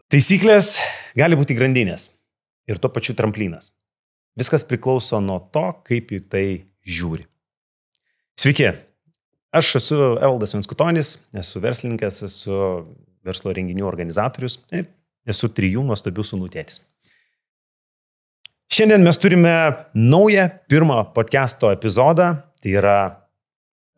Taisyklės gali būti grandinės ir tuo pačiu tramplinas. Viskas priklauso nuo to, kaip į tai žiūri. Sveiki, aš esu Evaldas Venskutonis, esu verslininkas, esu verslo renginių organizatorius, esu 3 nuostabių sūnų tėtis. Šiandien mes turime naują pirmą podcast'o epizodą, tai yra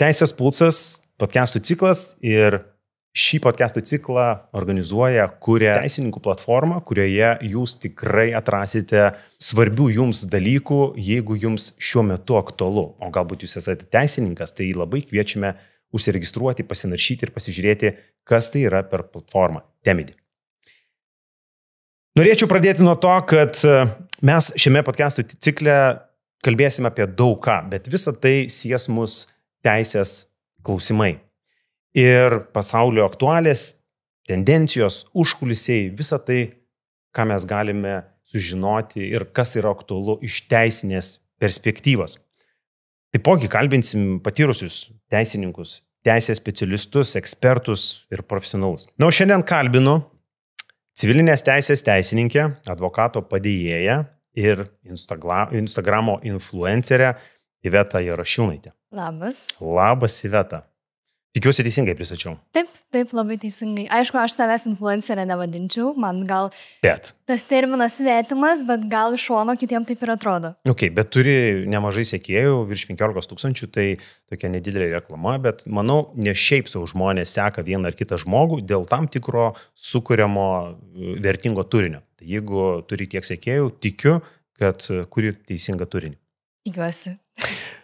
Teisės pulsas podcast'ų ciklas ir šį podcast'ų ciklą organizuoja, kuria teisininkų platformą, kurioje jūs tikrai atrasite svarbių jums dalykų, jeigu jums šiuo metu aktualu. O galbūt jūs esate teisininkas, tai labai kviečiame užsiregistruoti, pasinaršyti ir pasižiūrėti, kas tai yra per platformą Temidi. Norėčiau pradėti nuo to, kad mes šiame podcast'ų cikle kalbėsime apie daug ką, bet visa tai sies mus teisės klausimai. Ir pasaulio aktualės, tendencijos, užkulisiai, visa tai, ką mes galime sužinoti ir kas yra aktualu iš teisinės perspektyvos. Taipogi kalbinsim patyrusius teisininkus, teisės specialistus, ekspertus ir profesionalus. Na, o šiandien kalbinu civilinės teisės teisininkę, advokato padėjėją ir Instagramo influencerę Ivetą Jarašiūnaitę. Labas. Labas, Iveta. Tikiuosi teisingai pristačiau. Taip, labai teisingai. Aišku, aš savęs influencerę nevadinčiau, man gal tas terminas svetimas, bet gal iš šono kitiems taip ir atrodo. Bet turi nemažai sekėjų, virš 15 000, tai tokia nedidelė reklama, bet manau, ne šiaip sau žmonės seka vieną ar kitą žmogų dėl tam tikro sukuriamo vertingo turinio. Tai jeigu turi tiek sekėjų, tikiu, kad kuri teisingą turinį. Tikiuosi.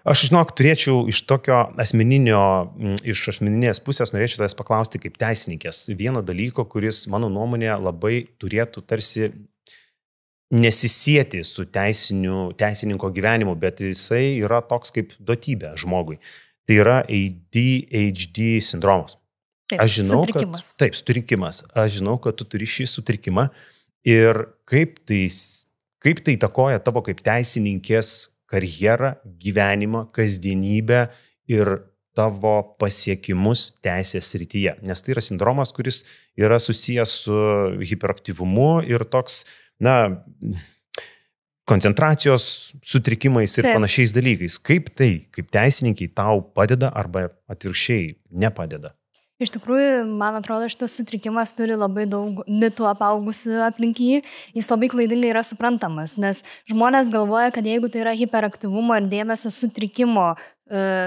Aš, turėčiau iš asmeninės pusės, norėčiau tavęs paklausti kaip teisininkės vieno dalyko, kuris, mano nuomonė, labai turėtų tarsi nesisieti su teisininko gyvenimu, bet jisai yra toks kaip duotybė žmogui. Tai yra ADHD sindromas. Sutrikimas. Sutrikimas. Aš žinau, kad tu turi šį sutrikimą ir kaip tai įtakoja tavo kaip teisininkės karjerą, gyvenimą, kasdienybę ir tavo pasiekimus teisės srityje. Nes tai yra sindromas, kuris yra susijęs su hiperaktyvumu ir toks, koncentracijos sutrikimais ir panašiais dalykais. Kaip tai, kaip teisininkai tau padeda arba atvirkščiai nepadeda? Iš tikrųjų, man atrodo, šitas sutrikimas turi labai daug mitų apaugusių aplink jį. Jis labai klaidingai yra suprantamas, nes žmonės galvoja, kad jeigu tai yra hiperaktyvumo ir dėmesio sutrikimo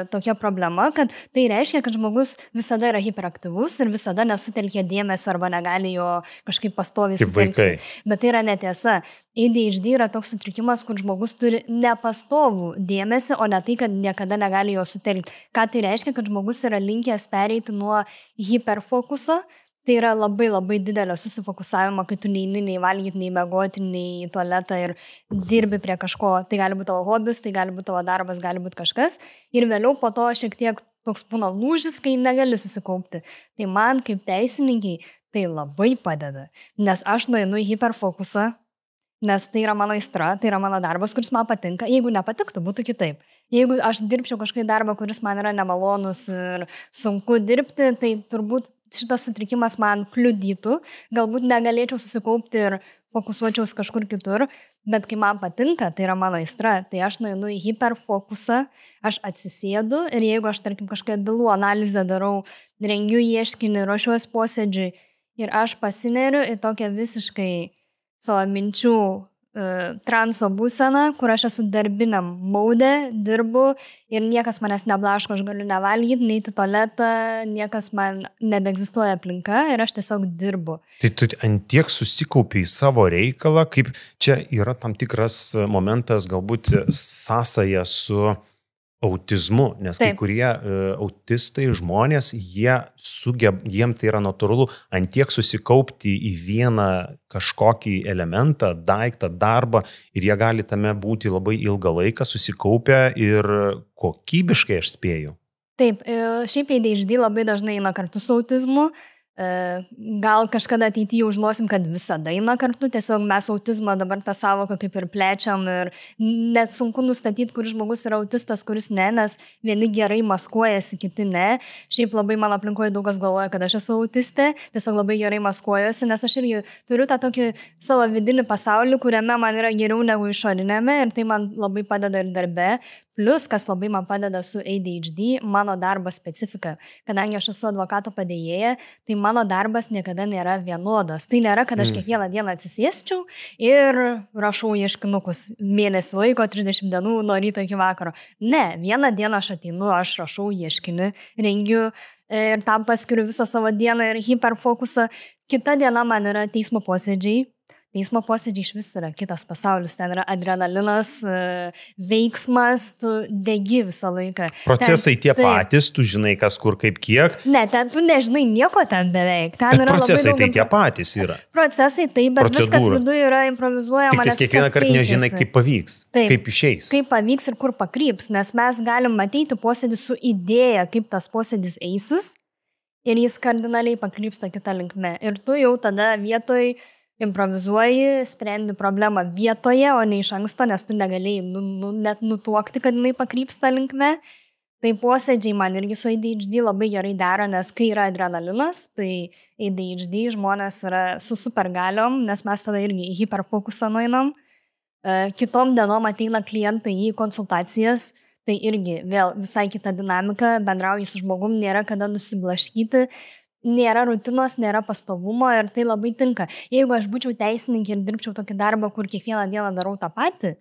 tokia problema, kad tai reiškia, kad žmogus visada yra hiperaktyvus ir visada nesutelkia dėmesio arba negali jo kažkaip pastoviai sutelkti. Bet tai yra netiesa. ADHD yra toks sutrikimas, kur žmogus turi nepastovų dėmesį, o ne tai, kad niekada negali jo sutelkti. Ką tai reiškia, kad žmogus yra linkęs pereiti nuo hiperfokuso. Tai yra labai labai didelio susifokusavimo, kai tu neini nei valgyti, nei miegoti, nei į tualetą ir dirbi prie kažko. Tai gali būti tavo hobis, tai gali būti tavo darbas, gali būti kažkas. Ir vėliau po to šiek tiek toks būna lūžis, kai negali susikaupti. Tai man kaip teisininkai tai labai padeda, nes aš nueinu į hiperfokusą, nes tai yra mano aistra, tai yra mano darbas, kuris man patinka. Jeigu nepatiktų, būtų kitaip. Jeigu aš dirbčiau kažkokį darbą, kuris man yra nemalonus ir sunku dirbti, tai turbūt šitas sutrikimas man kliudytų, galbūt negalėčiau susikaupti ir fokusuočiaus kažkur kitur, bet kai man patinka, tai yra mano aistra, tai aš nueinu į hiperfokusą, aš atsisėdu ir jeigu aš, tarkim, kažkokią bylų analizę darau, rengiu ieškinį, ruošiuosi posėdžiui ir aš pasineriu į tokią visiškai savo minčių transo būseną, kur aš esu darbiniam maude, dirbu ir niekas manęs neblaško, aš galiu nevalgyti, neiti į tualetą, niekas man nebeegzistuoja aplinka ir aš tiesiog dirbu. Tai tu antiek susikaupi į savo reikalą, kaip čia yra tam tikras momentas, galbūt sąsaja su autizmu, nes kai kurie autistai žmonės, jiem tai yra natūralu antiek susikaupti į vieną kažkokį elementą, daiktą, darbą ir jie gali tame būti labai ilgą laiką susikaupę ir kokybiškai aš spėju. Taip, šiaip ADHD labai dažnai eina kartu su autizmu. Gal kažkada ateityje užnosim, kad visada eina kartu, tiesiog mes autizmą dabar tą savoką kaip ir plečiam ir net sunku nustatyti, kuris žmogus yra autistas, kuris ne, nes vieni gerai maskuojasi, kiti ne. Šiaip labai man aplinkoje daug kas galvoja, kad aš esu autistė, tiesiog labai gerai maskuojuosi, nes aš irgi turiu tą tokį savo vidinį pasaulį, kuriame man yra geriau negu išorinėme ir tai man labai padeda ir darbe. Plus, kas labai man padeda su ADHD, mano darbo specifika. Kadangi aš esu advokato padėjėja, tai mano darbas niekada nėra vienodas. Tai nėra, kad aš kiekvieną dieną atsisėsčiau ir rašau ieškinukus mėnesį laiko, 30 dienų nuo ryto iki vakaro. Ne, vieną dieną aš ateinu, aš rašau ieškinį, rengiu ir tam paskiriu visą savo dieną ir hiperfokusą. Kita diena man yra teismo posėdžiai. Teismo posėdžiai iš vis yra kitas pasaulis, ten yra adrenalinas, veiksmas, tu degi visą laiką. Procesai tie patys, tu žinai kas kur kaip kiek. Ne, ten tu nežinai nieko ten beveik. Ten bet procesai tai tie patys yra. Procesai taip, bet viskas viduje yra improvizuojama. Tik kiekvieną kartą nežinai, kaip pavyks, taip, kaip išeis. Kaip pavyks ir kur pakryps, nes mes galim matyti posėdį su idėja, kaip tas posėdis eisis ir jis kardinaliai pakrypsta kitą linkme. Ir tu jau tada vietoj improvizuoji, sprendi problemą vietoje, o ne iš anksto, nes tu negalėjai net nutuokti, kad jinai pakrypsta linkme. Tai posėdžiai man irgi su ADHD labai gerai dera, nes kai yra adrenalinas, tai ADHD žmonės yra su supergaliom, nes mes tada irgi į hiperfokusą nueinam. Kitom dienom ateina klientai į konsultacijas, tai irgi vėl visai kita dinamika, bendrauji su žmogum, nėra kada nusiblaškyti. Nėra rutinos, nėra pastovumo ir tai labai tinka. Jeigu aš būčiau teisininkė ir dirbčiau tokį darbą, kur kiekvieną dieną darau tą patį,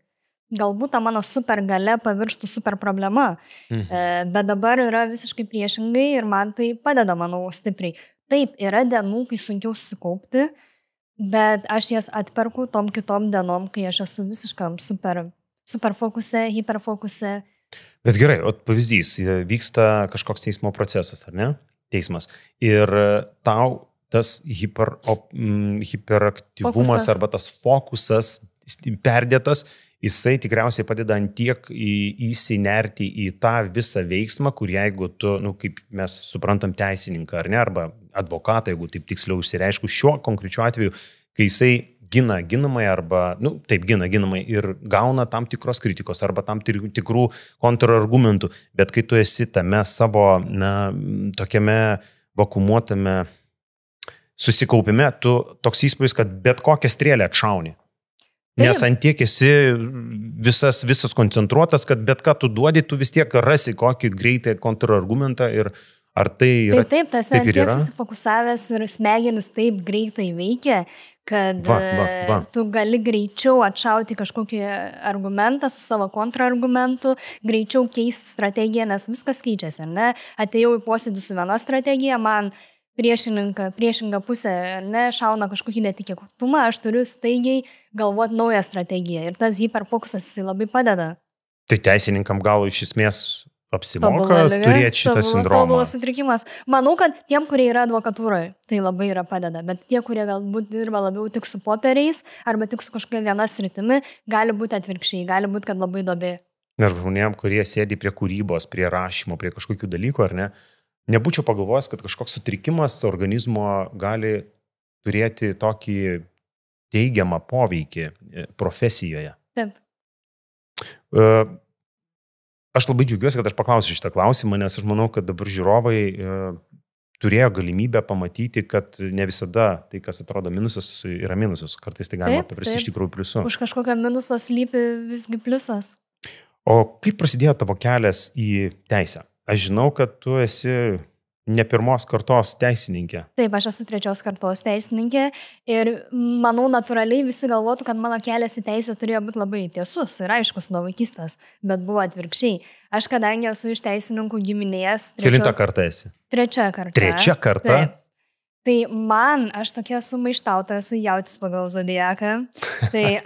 galbūt ta mano super galia pavirštų super problema. Bet dabar yra visiškai priešingai ir man tai padeda, manau, stipriai. Taip, yra dienų, kai sunkiau susikaupti, bet aš jas atperku tom kitom dienom, kai aš esu visiškam super fokuse, hiperfokuse. Bet gerai, o pavyzdys, vyksta kažkoks teismo procesas, ar ne? Teismas. Ir tau tas hiperaktyvumas arba tas fokusas perdėtas, jisai tikriausiai padeda ant tiek įsinerti į tą visą veiksmą, kur jeigu tu, kaip mes suprantam, teisininką ar ne, arba advokatą, jeigu taip tiksliau išsireišku, šiuo konkrečiu atveju, kai jisai ginamai arba, ginamai ir gauna tam tikros kritikos arba tam tikrų kontrargumentų, bet kai tu esi tame savo, tokiame vakumuotame susikaupime, tu toks įspūdis, kad bet kokią strėlę atšauni. Nes ant tiek esi visas koncentruotas, kad bet ką tu duodi, tu vis tiek rasi kokį greitą kontrargumentą ir ar tai yra? Taip, tas ant tiek susifokusavęs ir smegenis taip greitai veikia, kad tu gali greičiau atšauti kažkokį argumentą su savo kontrargumentu, greičiau keisti strategiją, nes viskas keičiasi, ne? Atėjau į posėdį su viena strategija, man priešinga pusė, ne, šauna kažkokį netikėtumą, aš turiu staigiai galvoti naują strategiją ir tas hiperfokusas jisai labai padeda. Tai teisininkam gal iš esmės apsimoka turėti šitą sindromą. Tobulas sutrikimas. Manau, kad tiem, kurie yra advokatūroje, tai labai yra padeda, bet tie, kurie galbūt dirba labiau tik su popieriais arba tik su kažkokia viena sritimi, gali būti atvirkščiai, gali būti, kad labai dobė. Ir žmonėm, kurie sėdi prie kūrybos, prie rašymo, prie kažkokių dalykų, ar ne, nebūčiau pagalvojęs, kad kažkoks sutrikimas organizmo gali turėti tokį teigiamą poveikį profesijoje. Taip. Aš labai džiaugiuosi, kad aš paklausiu šitą klausimą, nes aš manau, kad dabar žiūrovai turėjo galimybę pamatyti, kad ne visada tai, kas atrodo minusas, yra minusas. Kartais tai galima pavirsti iš tikrųjų pliusu. Už kažkokią minusą slypi visgi pliusas. O kaip prasidėjo tavo kelias į teisę? Aš žinau, kad tu esi ne pirmos kartos teisininkė. Taip, aš esu trečios kartos teisininkė ir manau natūraliai visi galvotų, kad mano kelias į teisę turėjo būti labai tiesus ir aiškus nuo vaikystės, bet buvo atvirkščiai. Aš kadangi esu iš teisininkų giminės... Kelintą kartą esi? Trečia karta. Trečia karta? Taip. Tai aš tokia sumaištauta, esu jautis pagal zodiaką, tai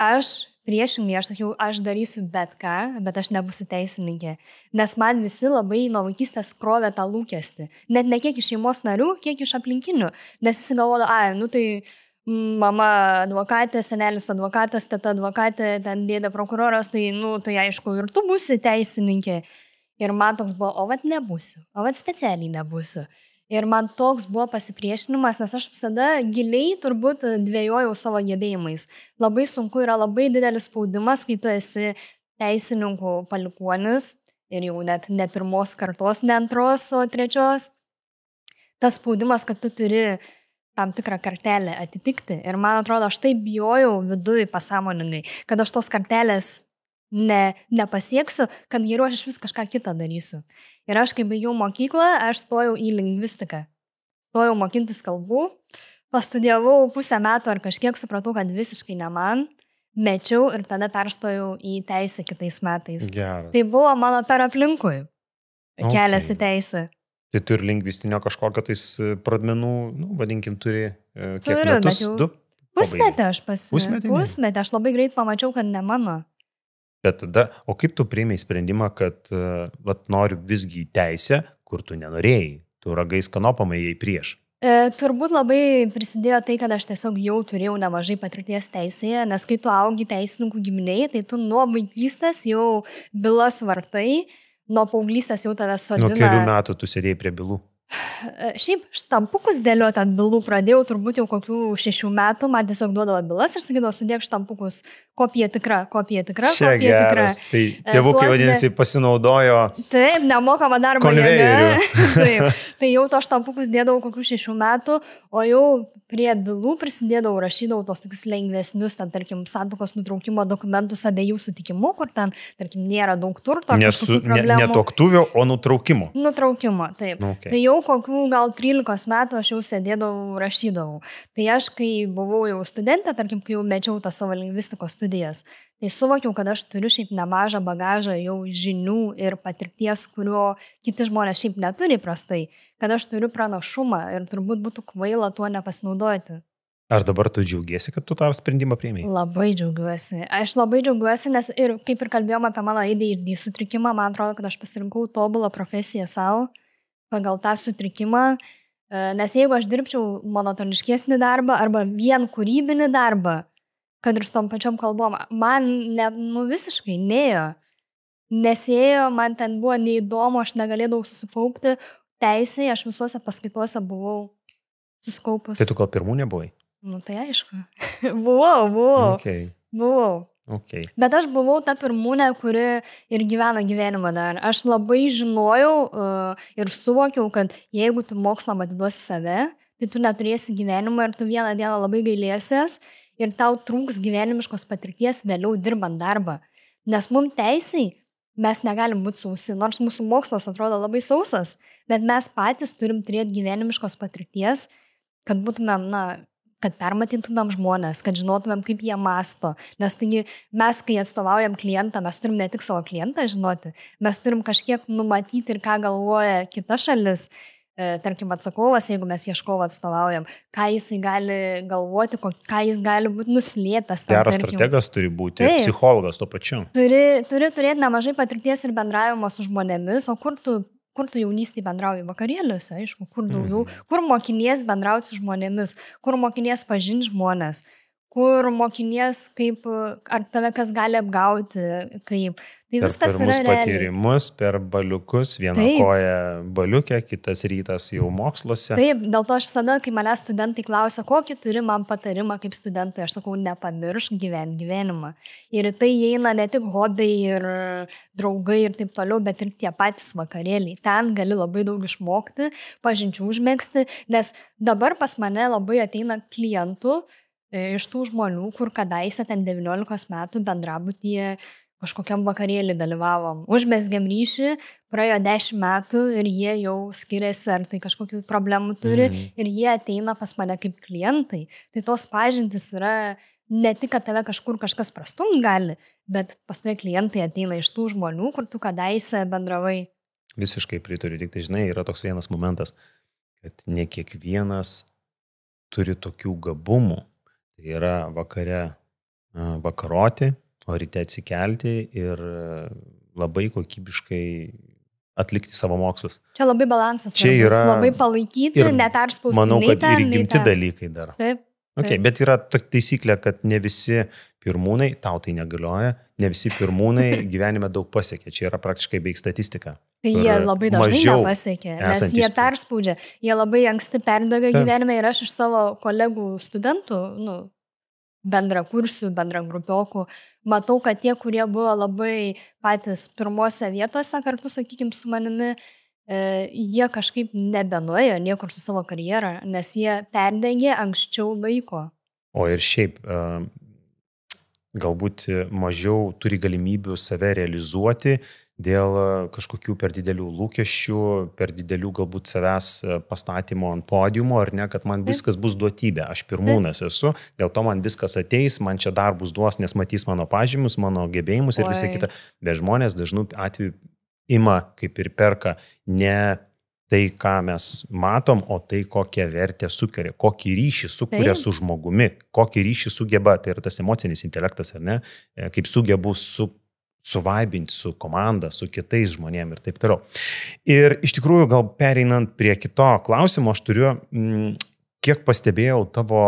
priešingai, aš sakiau, aš darysiu bet ką, bet aš nebūsiu teisininkė. Nes man visi labai nuo vaikystės krovė tą lūkestį. Net ne kiek iš šeimos narių, kiek iš aplinkinių. Nes visi galvodo, tai mama advokatė, senelis advokatas, teta advokatė, ten dėdė prokuroras, tai aišku, ir tu būsi teisininkė. Ir man toks buvo, o vat nebūsiu, o vat specialiai nebūsiu. Ir man toks buvo pasipriešinimas, nes aš visada giliai turbūt dvejojau savo gebėjimais. Labai sunku, yra labai didelis spaudimas, kai tu esi teisininkų palikuonis ir jau net ne pirmos kartos, ne antros, o trečios. Tas spaudimas, kad tu turi tam tikrą kartelę atitikti. Ir man atrodo, aš taip bijojau viduje pasąmoningai, kad aš tos kartelės nepasieksiu, kad geriau aš vis kažką kitą darysiu. Ir aš, kai baigiau mokyklą, aš stojau į lingvistiką. Stojau mokintis kalbų, pastudijavau pusę metų ar kažkiek, supratau, kad visiškai ne man, mečiau ir tada perstojau į teisę kitais metais. Geras. Tai buvo mano per aplinkui kelias į teisę. Tai tu ir lingvistinio kažkokio tais pradmenų, vadinkim, turi kiek Turiu, metus? Du? Pusmetį aš Pusmetį? Aš labai greit pamačiau, kad ne mano. Bet tada, o kaip tu priėmei sprendimą, kad noriu visgi į teisę, kur tu nenorėjai, tu ragais kanopamai jai prieš? Turbūt labai prisidėjo tai, kad aš tiesiog jau turėjau nemažai patirties teisėje, nes kai tu augi teisininkų giminiai, tai tu nuo vaikystės jau bylas vartai, nuo paauglystės jau tave sodina. Nuo kelių metų tu sėdėjai prie bylų? Šiaip štampukus dėlioti ant bylų pradėjau turbūt jau kokių 6 metų, man tiesiog duodavo bylas ir sakydavo, sudėk štampukus, kopija tikra, kopija tikra, čia kopija tikra. Tai tėvukai vadinasi pasinaudojo Taip, nemokama darbo konvejeriu. Taip, tai jau to štampukus dėdavau kokių 6 metų, o jau prie bylų prisidėdavau, rašydavau tos tokius lengvesnius, ten, tarkim, santuokos nutraukimo dokumentus abiejų sutikimų, kur ten, tarkim, nėra daug turto. Ne tuoktuvio, o nutraukimo. Nutraukimo, taip. Okay. Tai jau kokių gal 13 metų aš jau sėdėdavau, rašydavau. Tai aš, kai buvau jau studentė, tarkim, kai jau mečiau tą savo lingvistikos studijas, tai suvokiau, kad aš turiu šiaip nemažą bagažą jau žinių ir patirties, kurio kiti žmonės šiaip neturi prastai, kad aš turiu pranašumą ir turbūt būtų kvaila tuo nepasinaudoti. Ar dabar tu džiaugiesi, kad tu tą sprendimą priėmei? Labai džiaugiuosi. Aš labai džiaugiuosi, nes ir kaip ir kalbėjom apie mano ADHD sutrikimą, man atrodo, kad aš pasirinkau tobulą profesiją savo pagal tą sutrikimą, nes jeigu aš dirbčiau monotoniškesnį darbą arba vien kūrybinį darbą, kad ir su tom pačiom kalbom, man visiškai nesėjo, man ten buvo neįdomu, aš negalėdavau susikaupti teisėje, aš visose paskaitose buvau susikaupus. Tai tu gal pirmų nebuvai? Tai aišku. Buvau. Okay. Buvau. Okay. Bet aš buvau ta pirmūnė, kuri ir gyvena gyvenimą dar. Aš labai žinojau ir suvokiau, kad jeigu tu mokslą atiduosi save, tai tu neturėsi gyvenimą ir tu vieną dieną labai gailėsies ir tau trūks gyvenimiškos patirties vėliau dirbant darbą. Nes mums teisai mes negalim būti sausi, nors mūsų mokslas atrodo labai sausas, bet mes patys turim turėti gyvenimiškos patirties, kad būtumėm, kad permatytumėm žmonės, kad žinotumėm, kaip jie masto. Nes taigi mes, kai atstovaujam klientą, mes turim ne tik savo klientą žinoti, mes turim kažkiek numatyti ir ką galvoja kita šalis, tarkim atsakovas, jeigu mes ieškovą atstovaujam, ką jisai gali galvoti, ką jis gali būti nuslėpęs. Geras strategas turi būti, psichologas tuo pačiu. Turi turėti nemažai patirties ir bendravimo su žmonėmis, o kur tu jaunystėje bendrauji vakarėliuose, aišku, kur daugiau, kur mokinies bendrauti su žmonėmis, kur mokinies pažinti žmonės, kur mokinies kaip, ar tave kas gali apgauti, kaip. Tai viskas yra realiai. Patyrimus per baliukus, vieną koją baliukę, kitas rytas jau moksluose. Taip, dėl to aš visada, kai mane studentai klausia, kokį turi man patarimą kaip studentai, aš sakau, nepamiršk gyvenimą. Ir tai įeina ne tik hobiai ir draugai ir taip toliau, bet ir tie patys vakarėliai. Ten gali labai daug išmokti, pažinčių užmegzti, nes dabar pas mane labai ateina klientų iš tų žmonių, kur kadaise ten 19 metų bendrabutyje kažkokiam vakarėlį dalyvavom. Užmezgėm ryšį, praėjo 10 metų ir jie jau skiriasi, ar tai kažkokių problemų turi ir jie ateina pas mane kaip klientai. Tai tos pažintis yra ne tik, kad tave kažkur kažkas prastum gali, bet pas tave klientai ateina iš tų žmonių, kur tu kadaise bendravai. Visiškai pritariu, tik tai žinai, yra toks vienas momentas, kad ne kiekvienas turi tokių gabumų. Tai yra vakare vakaroti, o ryte atsikelti ir labai kokybiškai atlikti savo mokslus. Čia labai balansas. Čia yra labai palaikyti, neperspausti. Manau, kad ir rimti dalykai dar. Taip. Okay, bet yra taisyklė, kad ne visi pirmūnai, tau tai negalioja, ne visi pirmūnai gyvenime daug pasiekė, čia yra praktiškai beveik statistika. Tai jie labai dažnai nepasiekė, nes jie perspaudžia, jie labai anksti perdega gyvenime ir aš iš savo kolegų studentų, bendra kursių, bendra grupiokų, matau, kad tie, kurie buvo labai patys pirmose vietose kartu, sakykime, su manimi, jie kažkaip nebenuėjo niekur su savo karjerą, nes jie perdegė anksčiau laiko. O ir šiaip, galbūt mažiau turi galimybių save realizuoti dėl kažkokių per didelių lūkesčių, per didelių galbūt savęs pastatymo ant podiumo, ar ne, kad man viskas bus duotybė, aš pirmūnas esu, dėl to man viskas ateis, man čia darbus duos, nes matys mano pažymius, mano gebėjimus ir visą kitą. Bet žmonės dažnų atveju ima kaip ir perka ne tai, ką mes matom, o tai, kokią vertę sukuria, kokį ryšį sukuria su žmogumi, kokį ryšį sugeba, tai yra tas emocinis intelektas, ar ne, kaip sugebu suvaibinti su komanda, su kitais žmonėmis ir taip toliau. Ir iš tikrųjų, gal pereinant prie kito klausimo, aš turiu, kiek pastebėjau tavo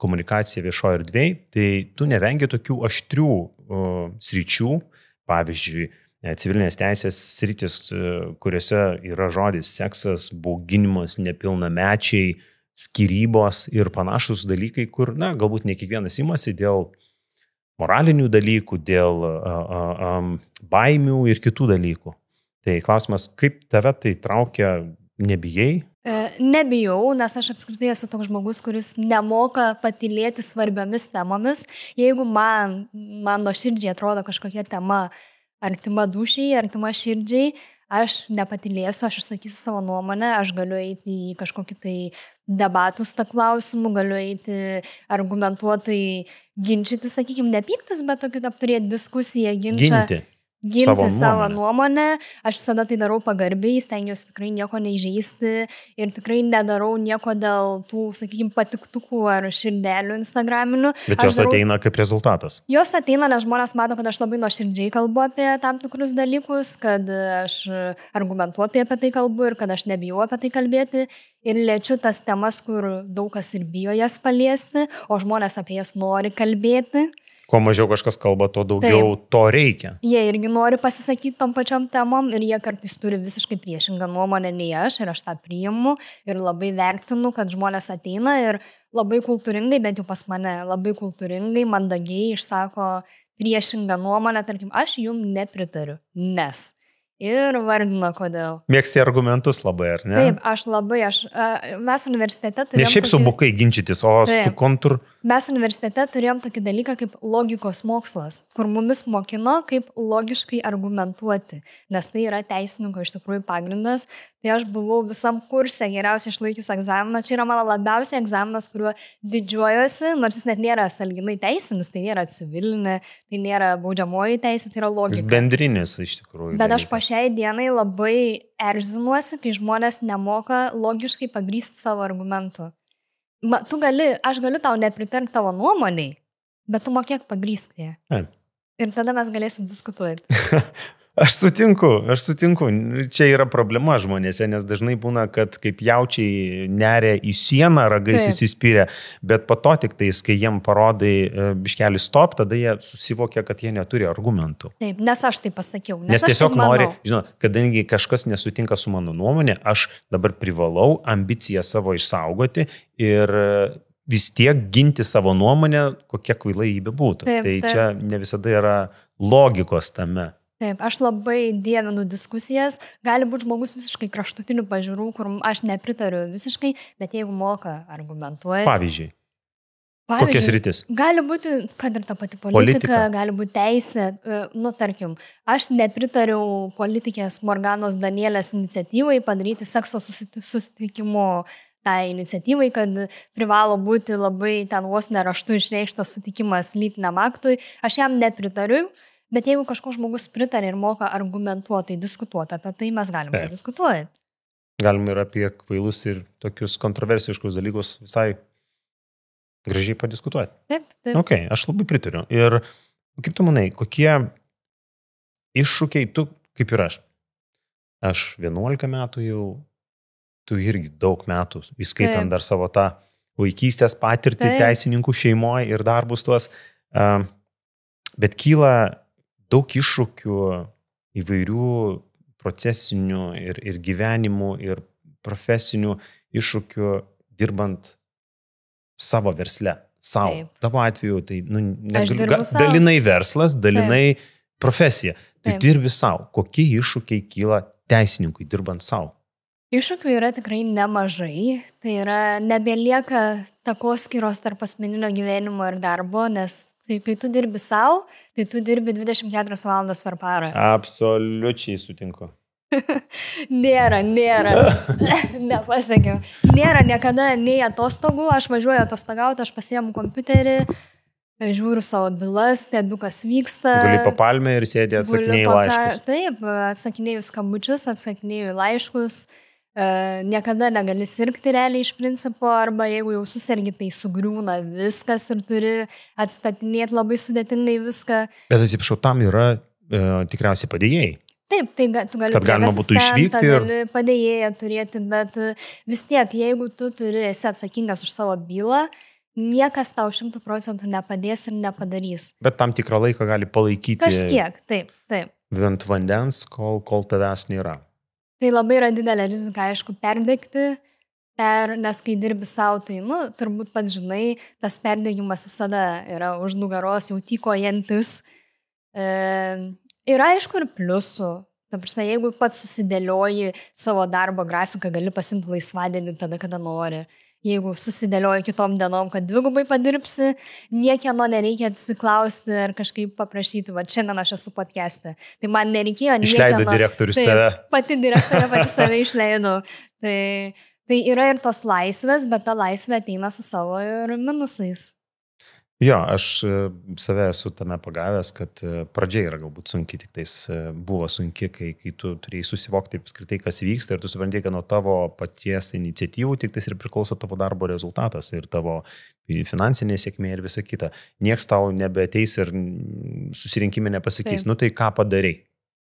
komunikaciją viešoje erdvėje, tai tu nevengi tokių aštrių sričių, pavyzdžiui, civilinės teisės sritis, kuriuose yra žodis seksas, bauginimas, nepilnamečiai, skyrybos ir panašus dalykai, kur, galbūt ne kiekvienas imasi dėl moralinių dalykų, dėl baimių ir kitų dalykų. Tai klausimas, kaip tave tai traukia, nebijai? Nebijau, nes aš apskritai esu toks žmogus, kuris nemoka patylėti svarbiomis temomis. Jeigu man nuoširdžiai atrodo kažkokia tema artima dūšiai, artima širdžiai, aš nepatylėsiu, aš išsakysiu savo nuomonę, aš galiu eiti į kažkokį tai debatus tą klausimų, galiu eiti argumentuotai ginčyti, sakykime, nepyktis, bet tokį apturėti diskusiją, ginčą. Ginti savo nuomonę. Aš visada tai darau pagarbiai, stengiuosi tikrai nieko neižeisti ir tikrai nedarau nieko dėl tų, sakykime, patiktukų ar širdelių instagraminių. Bet jos ateina kaip rezultatas. Jos ateina, nes žmonės mato, kad aš labai nuoširdžiai kalbu apie tam tikrus dalykus, kad aš argumentuotai apie tai kalbu ir kad aš nebijau apie tai kalbėti ir liečiu tas temas, kur daug kas ir bijo jas paliesti, o žmonės apie jas nori kalbėti. Kuo mažiau kažkas kalba, to daugiau to reikia. Jie irgi nori pasisakyti tom pačiom temom ir jie kartais turi visiškai priešingą nuomonę nei aš ir aš tą priimu ir labai vertinu, kad žmonės ateina ir labai kultūringai, bent jau pas mane, labai kultūringai, mandagiai išsako priešingą nuomonę, tarkim, aš jum nepritariu, nes. Ir vardina, kodėl. Mėgsti argumentus labai, ar ne? Taip, mes universitete turėjom... Ne šiaip su bukai ginčytis, o su kontur... Mes universitete turėjom tokį dalyką kaip logikos mokslas, kur mumis mokino, kaip logiškai argumentuoti, nes tai yra teisininko iš tikrųjų pagrindas. Tai aš buvau visam kurse geriausiai išlaikęs egzaminą. Čia yra mano labiausiai egzaminas, kuriuo didžiuojuosi, nors jis net nėra sąlyginai teisinis, tai nėra civilinė, tai nėra baudžiamoji teisė, tai yra logika. Bendrinis iš tikrųjų. Bet aš po šiai dienai labai erzinuosi, kai žmonės nemoka logiškai pagrįsti savo argumentų. Aš galiu tau nepritarti tavo nuomoniai, bet tu mokėk pagrįsti ją. Ir tada mes galėsim diskutuoti. Aš sutinku. Čia yra problema žmonėse, nes dažnai būna, kad kaip jaučiai neria į sieną, ragais įsispyrė, bet po to tik tais, kai jiem parodai biškelį stop, tada jie susivokia, kad jie neturi argumentų. Taip, nes aš tai pasakiau. Nes tiesiog nori, kadangi kažkas nesutinka su mano nuomonė, aš dabar privalau ambiciją savo išsaugoti ir vis tiek ginti savo nuomonę, kokia kvailai jį bebūtų. Tai čia ne visada yra logikos tame. Taip, aš labai dievinu diskusijas, gali būti žmogus visiškai kraštutinių pažiūrų, kur aš nepritariu visiškai, bet jeigu moka argumentuoti. Pavyzdžiui, kokias rytis? Gali būti, kad ir ta pati politika, gali būti teisė, tarkim, aš nepritariu politikės Morganos Danielės iniciatyvai padaryti sekso susitikimų tai iniciatyvai, kad privalo būti labai ten vos neraštu išreikštas sutikimas lytiniam aktui, aš jam nepritariu. Bet jeigu kažkoks žmogus pritarė ir moka argumentuotai diskutuoti apie tai, mes galime diskutuoti. Galime ir apie kvailus ir tokius kontroversiškus dalykus visai gražiai padiskutuoti. Taip. Ok, aš labai pritariu. Ir kaip tu manai, kokie iššūkiai tu, kaip ir aš? Aš 11 metų jau, tu irgi daug metų, įskaitant dar savo tą vaikystės patirtį teisininkų šeimoje ir darbus tuos. Bet kyla daug iššūkių įvairių procesinių ir gyvenimų ir profesinių iššūkių dirbant savo versle, savo. Taip. Tavo atveju tai dirbu sau. dalinai verslas, dalinai profesija. Tai Taip. dirbi savo. Kokie iššūkiai kyla teisininkui dirbant savo? Iššūkių yra tikrai nemažai, tai yra nebelieka takoskyros tarp asmeninio gyvenimo ir darbo, nes kai tu dirbi savo, tai tu dirbi 24 valandas per parą. Absoliučiai sutinku. Nėra, nepasakiau. Nėra niekada nei atostogų, aš važiuoju atostogauti, aš pasiemu kompiuterį, žiūriu savo bylas, stebiu, kas vyksta. Guli po palmę ir sėdė atsakinėjai laiškus. Taip, atsakinėjau skambučius, atsakinėjau laiškus. Niekada negali sirgti realiai iš principo, arba jeigu jau susirgi, tai sugriūna viskas ir turi atstatinėti labai sudėtingai viską. Bet atsiprašau, tam yra tikriausiai padėjėjai. Taip, tai tu gali kad galima būtų išvykti ir padėjėją turėti, bet vis tiek, jeigu tu esi atsakingas už savo bylą, niekas tau 100% nepadės ir nepadarys. Bet tam tikrą laiką gali palaikyti. Kažkiek, taip. Ant vandens, kol tavęs nėra. Tai labai yra didelė rizika, aišku, perdegti, nes kai dirbi savo, tai, turbūt pats žinai, tas perdegimas visada yra už nugaros, jau tykojantis. Yra, aišku, ir pliusų. Ta prasme, jeigu pats susidėlioji savo darbo grafiką, gali pasimti laisvadienį tada, kada nori. Jeigu susidėlioji kitom dienom, kad dvigubai padirbsi, niekieno nereikia atsiklausti ar kažkaip paprašyti, va šiandien aš esu podcast'e. Tai man nereikėjo niekieno. Išleido direktorius tave. Pati direktorė pati save išleido. Tai yra ir tos laisvės, bet ta laisvė ateina su savo ir minusais. Jo, aš save esu tame pagavęs, kad pradžia yra galbūt sunki, tik tais buvo sunki, kai tu turėjai susivokti apskritai, kas vyksta ir tu supranti, kad nuo tavo paties iniciatyvų tik tais ir priklauso tavo darbo rezultatas ir tavo finansinė sėkmė ir visa kita. Niekas tau nebeateis ir susirinkime nepasakys, tai ką padarai.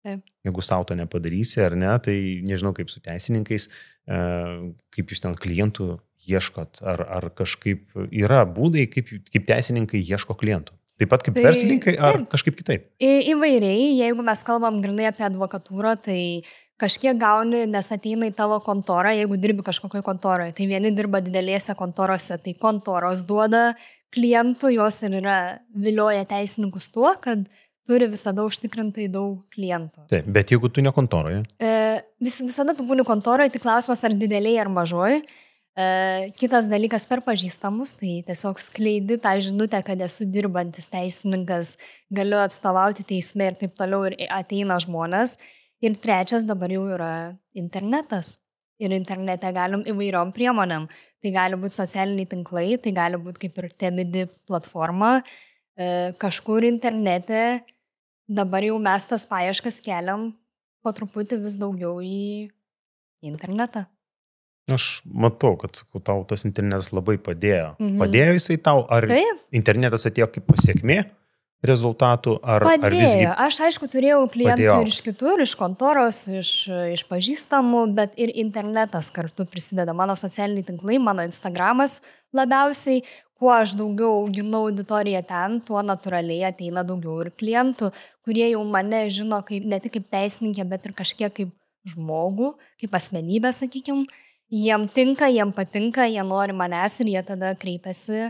Taip. Jeigu savo to nepadarysi ar ne, tai nežinau kaip su teisininkais, kaip jūs ten klientų ieškot, ar kažkaip yra būdai, kaip teisininkai ieško klientų. Taip pat kaip verslininkai, ar kažkaip kitaip? Įvairiai, jeigu mes kalbam grynai apie advokatūrą, tai kažkiek gauni, nes ateina į tavo kontorą, jeigu dirbi kažkokioj kontoroje. Tai vieni dirba didelėse kontorose, tai kontoros duoda klientų, jos ir yra vilioja teisininkus tuo, kad turi visada užtikrintai daug klientų. Taip, bet jeigu tu ne kontoroje? Visada tu būni kontoroje, tik klausimas ar dideliai ar mažoj. Kitas dalykas per pažįstamus, tai tiesiog skleidi tą žinutę, kad esu dirbantis teisininkas, galiu atstovauti teisme ir taip toliau ir ateina žmonės. Ir trečias dabar jau yra internetas. Ir internete galim įvairiom priemonėm. Tai gali būti socialiniai tinklai, tai gali būti kaip ir Temidi platforma. Kažkur internete dabar jau mes tas paieškas keliam po truputį vis daugiau į internetą. Aš matau, kad tau tas internetas labai padėjo. Padėjo jisai tau, ar Taip. Internetas atėjo kaip pasiekmė rezultatų, ar visgi... Aš aišku turėjau klientų ir iš kitur, iš kontoros, iš pažįstamų, bet ir internetas kartu prisideda. Mano socialiniai tinklai, mano Instagramas labiausiai, kuo aš daugiau auginu auditoriją ten, tuo natūraliai ateina daugiau ir klientų, kurie jau mane žino ne tik kaip teisininkę, bet ir kažkiek kaip žmogų, kaip asmenybę, sakykime. Jiem tinka, jiem patinka, jie nori manęs ir jie tada kreipiasi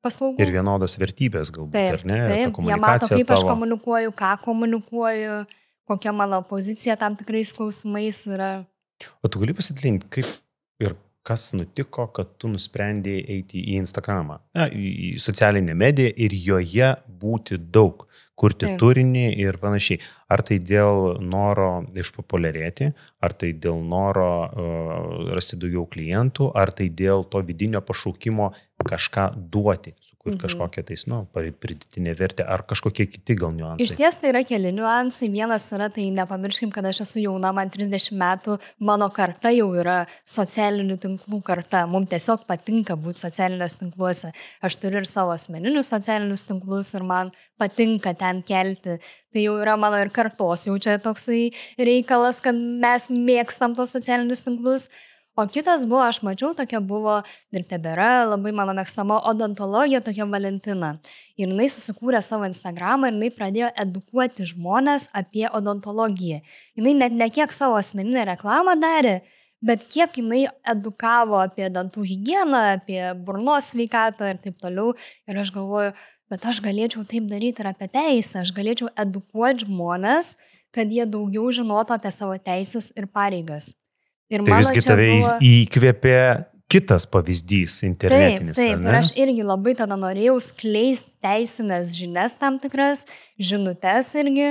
paslaugų. Ir vienodos vertybės galbūt, taip, ar ne? Taip, jie mato, kaip aš komunikuoju, ką komunikuoju, kokia mano pozicija tam tikrais klausimais yra. O tu gali pasidalinti, kaip ir kas nutiko, kad tu nusprendėjai eiti į Instagramą, į socialinę mediją ir joje būti daug, kurti turinį ir panašiai. Ar tai dėl noro išpopuliarėti, ar tai dėl noro rasti daugiau klientų, ar tai dėl to vidinio pašaukimo kažką duoti, sukurti kažkokią tais, pridėtinę vertę, ar kažkokie kiti gal niuansai? Iš ties tai yra keli niuansai. Vienas yra, tai nepamirškim, kad aš esu jauna, man 30 metų, mano karta jau yra socialinių tinklų karta. Mums tiesiog patinka būti socialiniuose tinkluose. Aš turiu ir savo asmeninius socialinius tinklus ir man patinka ten kelti. Tai jau yra mano ir kartos, jau čia toksai reikalas, kad mes mėgstam tos socialinius tinklus. O kitas buvo, aš mačiau, tokia buvo ir tebėra labai mano mėgstama odontologija, tokia Valentina. Ir jinai susikūrė savo Instagramą ir jinai pradėjo edukuoti žmonės apie odontologiją. Jinai net ne kiek savo asmeninę reklamą darė, bet kiek jinai edukavo apie dantų higieną, apie burnos sveikatą ir taip toliau. Ir aš galvoju, bet aš galėčiau taip daryti ir apie teisę, aš galėčiau edukuoti žmonės, kad jie daugiau žinotų apie savo teisės ir pareigas. Ir tai visgi tave įkvėpė kitas pavyzdys internetinis. Taip, ir aš irgi labai tada norėjau skleisti teisinės žinias tam tikras, žinutes irgi,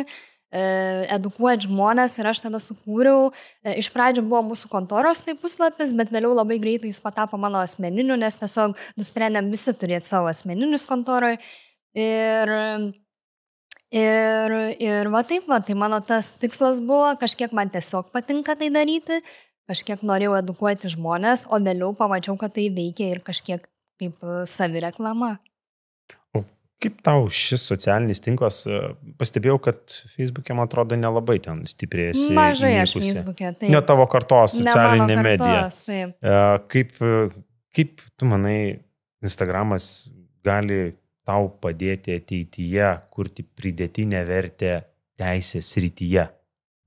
edukuoti žmonės ir aš tada sukūriau, iš pradžių buvo mūsų kontoros tai puslapis, bet vėliau labai greitai jis patapo mano asmeniniu, nes tiesiog nusprendėm visi turėti savo asmeninius kontoroj. Ir va taip, tai mano tas tikslas buvo, kažkiek man tiesiog patinka tai daryti, kažkiek norėjau edukuoti žmonės, o vėliau pamačiau, kad tai veikia ir kažkiek kaip savireklama. O kaip tau šis socialinis tinklas, pastebėjau, kad Facebook'e, man atrodo, nelabai ten stipriai esi. Mažai aš Facebook'e, taip. Ne tavo kartos socialinė medija. Taip. Kaip tu manai, Instagramas gali tau padėti ateityje kurti pridėtinę vertę teisės srityje?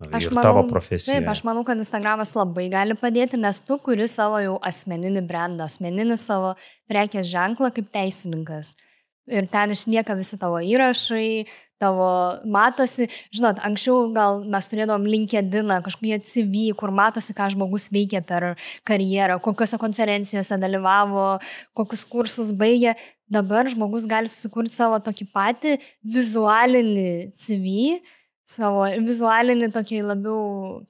Ir tavo profesija. Taip, aš manau, kad Instagramas labai gali padėti, nes tu kuri savo jau asmeninį brandą, asmeninį savo prekės ženklą kaip teisininkas. Ir ten išlieka visi tavo įrašai, tavo matosi. Žinot, anksčiau gal mes turėdavom LinkedIną, kažkokie CV, kur matosi, ką žmogus veikia per karjerą, kokiose konferencijose dalyvavo, kokius kursus baigė. Dabar žmogus gali susikurti savo tokį patį vizualinį CV, savo vizualinį tokį labiau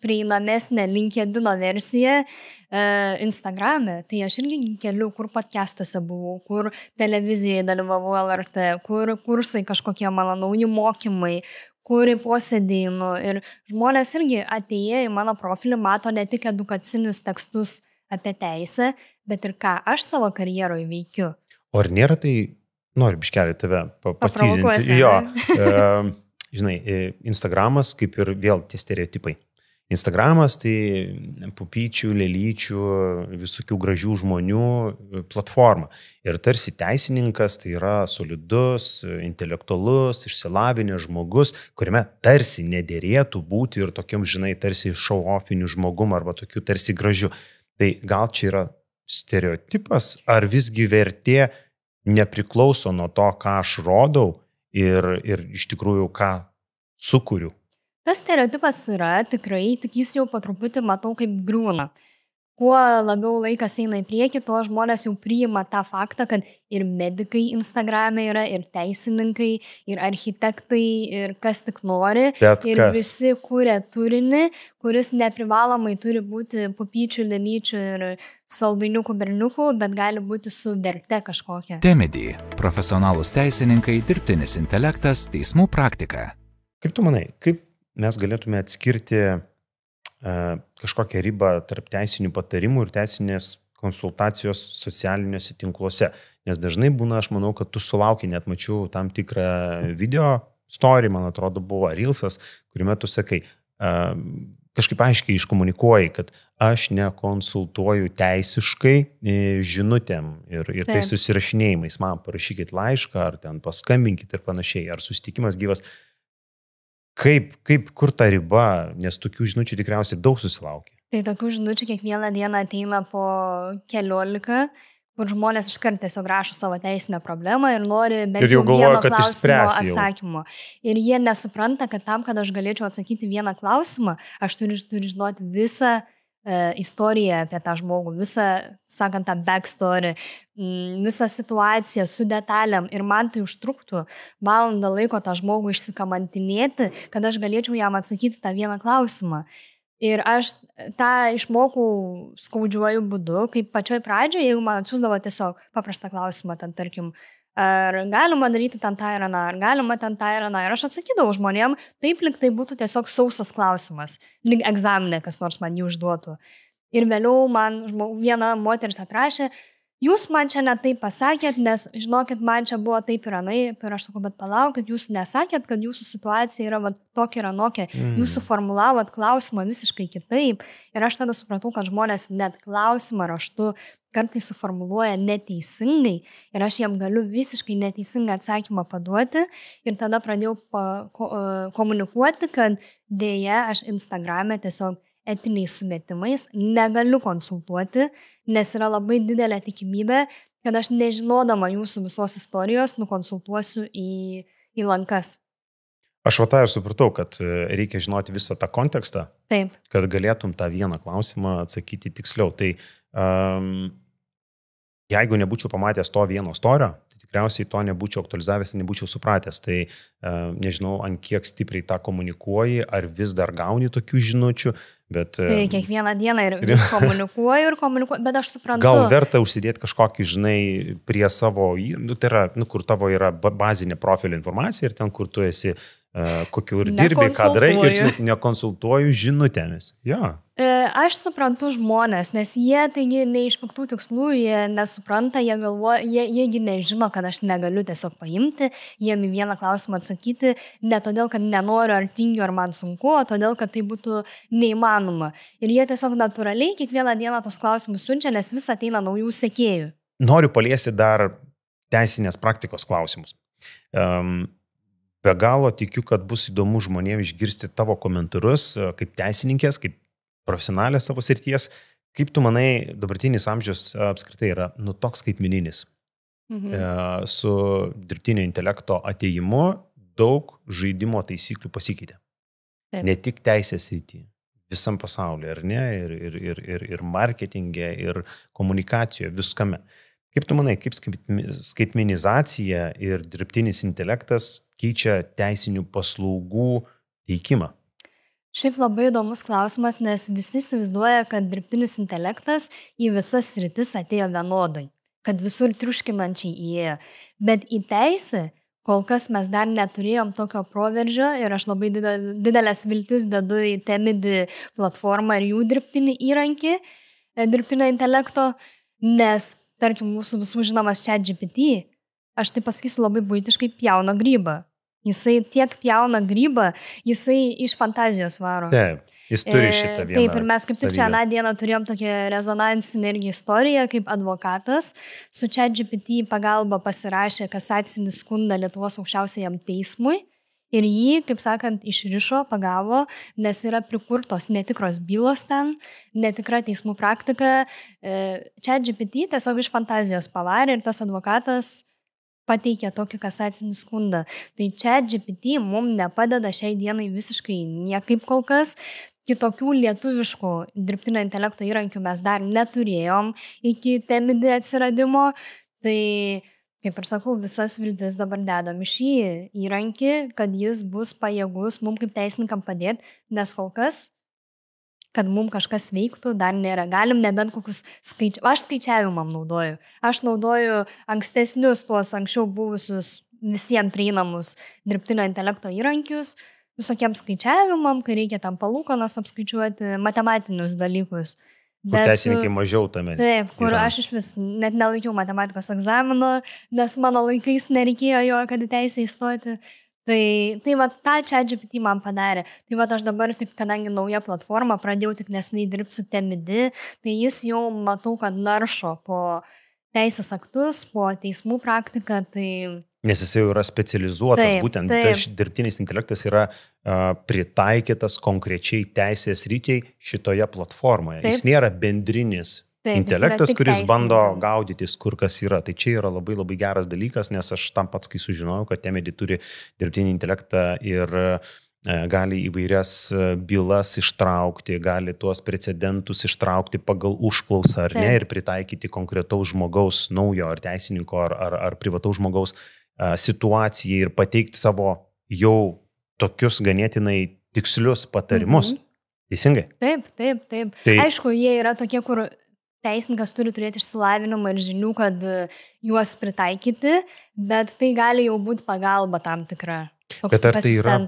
prieinamesnę LinkedIno versiją Instagrame. Tai aš irgi keliu, kur podcastuose buvau, kur televizijoje dalyvavau LRT, kur kursai kažkokie mano nauji mokymai, kur į posėdį einu. Ir žmonės irgi atėję į mano profilį mato ne tik edukacinius tekstus apie teisę, bet ir ką aš savo karjeroje veikiu. O ar nėra tai, noriu biškelį tave patyzinti. Jo. Žinai, Instagramas kaip ir vėl tie stereotipai. Instagramas tai pupyčių, lėlyčių, visokių gražių žmonių platforma. Ir tarsi teisininkas tai yra solidus, intelektualus, išsilavinęs žmogus, kuriame tarsi nedėrėtų būti ir tokiam, žinai, tarsi show-offiniu žmogum arba tokiu tarsi gražiu. Tai gal čia yra stereotipas, ar visgi vertė nepriklauso nuo to, ką aš rodau, ir iš tikrųjų, ką sukuriu. Tas stereotipas yra tikrai, tik jis jau po truputį matau kaip griūna. Kuo labiau laikas eina į priekį, tuo žmonės jau priima tą faktą, kad ir medikai Instagrame yra, ir teisininkai, ir architektai, ir kas tik nori. Ir visi kuria turinį, kuris neprivalomai turi būti pupyčių, lėlyčių ir saldainiukų, berniukų, bet gali būti su verte kažkokia. Temedy. Profesionalūs teisininkai, dirbtinis intelektas, teismų praktika. Kaip tu manai, kaip mes galėtume atskirti kažkokią ribą tarp teisinių patarimų ir teisinės konsultacijos socialiniuose tinkluose. Nes dažnai būna, aš manau, kad tu sulauki, net mačiau tam tikrą video story, man atrodo, buvo Reelsas, kuriame tu sakai, kažkaip aiškiai iškomunikuoji, kad aš nekonsultuoju teisiškai žinutėm ir tai susirašinėjimais. Man parašykit laišką, ar ten paskambinkit ir panašiai, ar susitikimas gyvas. Kur ta riba, nes tokių žinučių tikriausiai daug susilaukia. Tai tokių žinučių kiekvieną dieną ateina po 14, kur žmonės iškart tiesiog rašo savo teisinę problemą ir nori bent jau vieno klausimo atsakymo. Ir jie nesupranta, kad tam, kad aš galėčiau atsakyti vieną klausimą, aš turiu žinoti visą istoriją apie tą žmogų, visą, sakant, tą backstory, visą situaciją su detalėm ir man tai užtruktų valandą laiko tą žmogų išsikamantinėti, kad aš galėčiau jam atsakyti tą vieną klausimą. Ir aš tą išmokau skaudžiuoju būdu, kaip pačioj pradžioje, jeigu man atsiųsdavo tiesiog paprastą klausimą, ten tarkim, ar galima daryti ten tą ir aną, ar galima ten tą ir aną. Ir aš atsakydavau žmonėm, taip lyg tai būtų tiesiog sausas klausimas, lyg egzaminė, kas nors man jį užduotų. Ir vėliau man viena moteris atrašė, jūs man čia ne taip pasakėt, nes, žinokit, man čia buvo taip ir anaip, ir aš sakau, bet palaukit, jūs nesakėt, kad jūsų situacija yra va, tokia ir anokia, jūs suformulavot klausimą visiškai kitaip. Ir aš tada supratau, kad žmonės net klausimą raštu kartais suformuluoja neteisingai ir aš jam galiu visiškai neteisingą atsakymą paduoti ir tada pradėjau komunikuoti, kad dėja aš Instagrame tiesiog etiniais sumetimais negaliu konsultuoti, nes yra labai didelė tikimybė, kad aš nežinodama jūsų visos istorijos nukonsultuosiu į lankas. Aš va tą ir supratau, kad reikia žinoti visą tą kontekstą, Taip. Kad galėtum tą vieną klausimą atsakyti tiksliau. Tai jeigu nebūčiau pamatęs to vieno storio, tai tikriausiai to nebūčiau aktualizavęs, nebūčiau supratęs. Tai nežinau, ant kiek stipriai tą komunikuoji, ar vis dar gauni tokių žinučių, bet... Tai kiekvieną dieną ir vis komunikuoju, bet aš suprantu. Gal verta užsidėti kažkokį, žinai, prie savo, tai yra, kur tavo yra bazinė profilio informacija ir ten, kur tu esi, kokiu ir dirbi, ką darai ir nekonsultuoju žinutėmis. Ja. Aš suprantu žmonės, nes jie taigi ne iš piktų tikslų, jie nesupranta, jie galvoja, jiegi nežino, kad aš negaliu tiesiog paimti, jiem į vieną klausimą atsakyti, ne todėl, kad nenoriu ar tingiu, ar man sunku, o todėl, kad tai būtų neįmanoma. Ir jie tiesiog natūraliai kiekvieną dieną tos klausimus siunčia, nes vis ateina naujų sekėjų. Noriu paliesti dar teisinės praktikos klausimus. Be galo tikiu, kad bus įdomu žmonėms išgirsti tavo komentarus kaip teisininkės, kaip profesionalės savo srities. Kaip tu manai, dabartinis amžius apskritai yra toks skaitmeninis. Su dirbtinio intelekto atėjimu daug žaidimo taisyklių pasikeitė. Taip. Ne tik teisės srityje, visam pasaulyje, ar ne? Ir marketinge, ir komunikacijoje, viskame. Kaip tu manai, kaip skaitmenizacija ir dirbtinis intelektas keičia teisinių paslaugų teikimą? Šiaip labai įdomus klausimas, nes visi įsivaizduoja, kad dirbtinis intelektas į visas sritis atėjo vienodai, kad visur triuškinančiai įėjo. Bet į teisę kol kas mes dar neturėjom tokio proveržio ir aš labai didelės viltis dedu į Temidi platformą ir jų dirbtinį įrankį dirbtinio intelekto, nes tarkim, mūsų visų žinomas ChatGPT, aš tai pasakysiu labai buitiškai, pjauna grybą. Jisai tiek pjauna grybą, jisai iš fantazijos varo. Taip, jis turi šitą vieną. Taip, ir mes kaip tik čia aną dieną turėjom tokią rezonansinę irgi istoriją, kaip advokatas su ChatGPT pagalba pasirašė kasacinį skundą Lietuvos aukščiausiajam teismui. Ir jį, kaip sakant, išrišo, pagavo, nes yra prikurtos netikros bylos ten, netikra teismų praktika. ChatGPT tiesiog iš fantazijos pavarė ir tas advokatas pateikė tokį kasacinį skundą. Tai ChatGPT mums nepadeda šiai dienai visiškai niekaip kol kas. Kitokių lietuviškų dirbtinio intelekto įrankių mes dar neturėjom iki Temidi atsiradimo. Tai... Kaip ir sakau, visas viltis dabar dedam į šį įrankį, kad jis bus pajėgus mums kaip teisininkam padėti, nes kol kas, kad mums kažkas veiktų, dar nėra. Galim nebent kokius aš skaičiavimam naudoju. Aš naudoju ankstesnius tuos anksčiau buvusius visiems prieinamus dirbtinio intelekto įrankius, visokiem skaičiavimam, kai reikia tam palūkanas apskaičiuoti, matematinius dalykus. Bet teisininkai mažiau tame. Taip, kur aš iš vis net nelaikiau matematikos egzamino, nes mano laikais nereikėjo jo, kad į teisę įstoti. Tai va, tą ChatGPT man padarė. Tai va, aš dabar tik, kadangi nauja platforma, pradėjau tik nesnai dirbti su Temidi, tai jis jau matau, kad naršo po teisės aktus, po teismų praktiką. Nes jis jau yra specializuotas, būtent tas dirbtinis intelektas yra pritaikytas konkrečiai teisės ryčiai šitoje platformoje. Jis nėra bendrinis intelektas, kuris bando gaudytis, kur kas yra. Tai čia yra labai labai geras dalykas, nes aš tam pats, kai sužinojau, kad Temidi turi dirbtinį intelektą ir gali įvairias bylas ištraukti, gali tuos precedentus ištraukti pagal užklausą ar ne ir pritaikyti konkretaus žmogaus, naujo ar teisininko ar privataus žmogaus situacijai ir pateikti savo jau tokius ganėtinai tikslius patarimus. Teisingai? Taip. Tai... Aišku, jie yra tokie, kur teisininkas turi turėti išsilavinimą ir žinių, kad juos pritaikyti, bet tai gali jau būti pagalba tam tikra. Bet ar tai yra,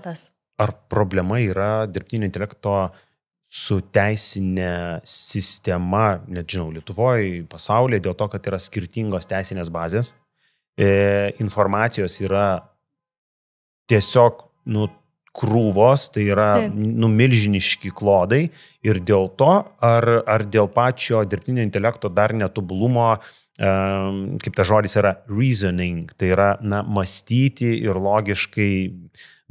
ar problema yra dirbtinio intelekto su teisinė sistema, nežinau, Lietuvoje, pasaulyje, dėl to, kad yra skirtingos teisinės bazės. Informacijos yra tiesiog, krūvos, tai yra milžiniški klodai ir dėl to, ar dėl pačio dirbtinio intelekto dar netobulumo, kaip ta žodis yra reasoning, tai yra mąstyti ir logiškai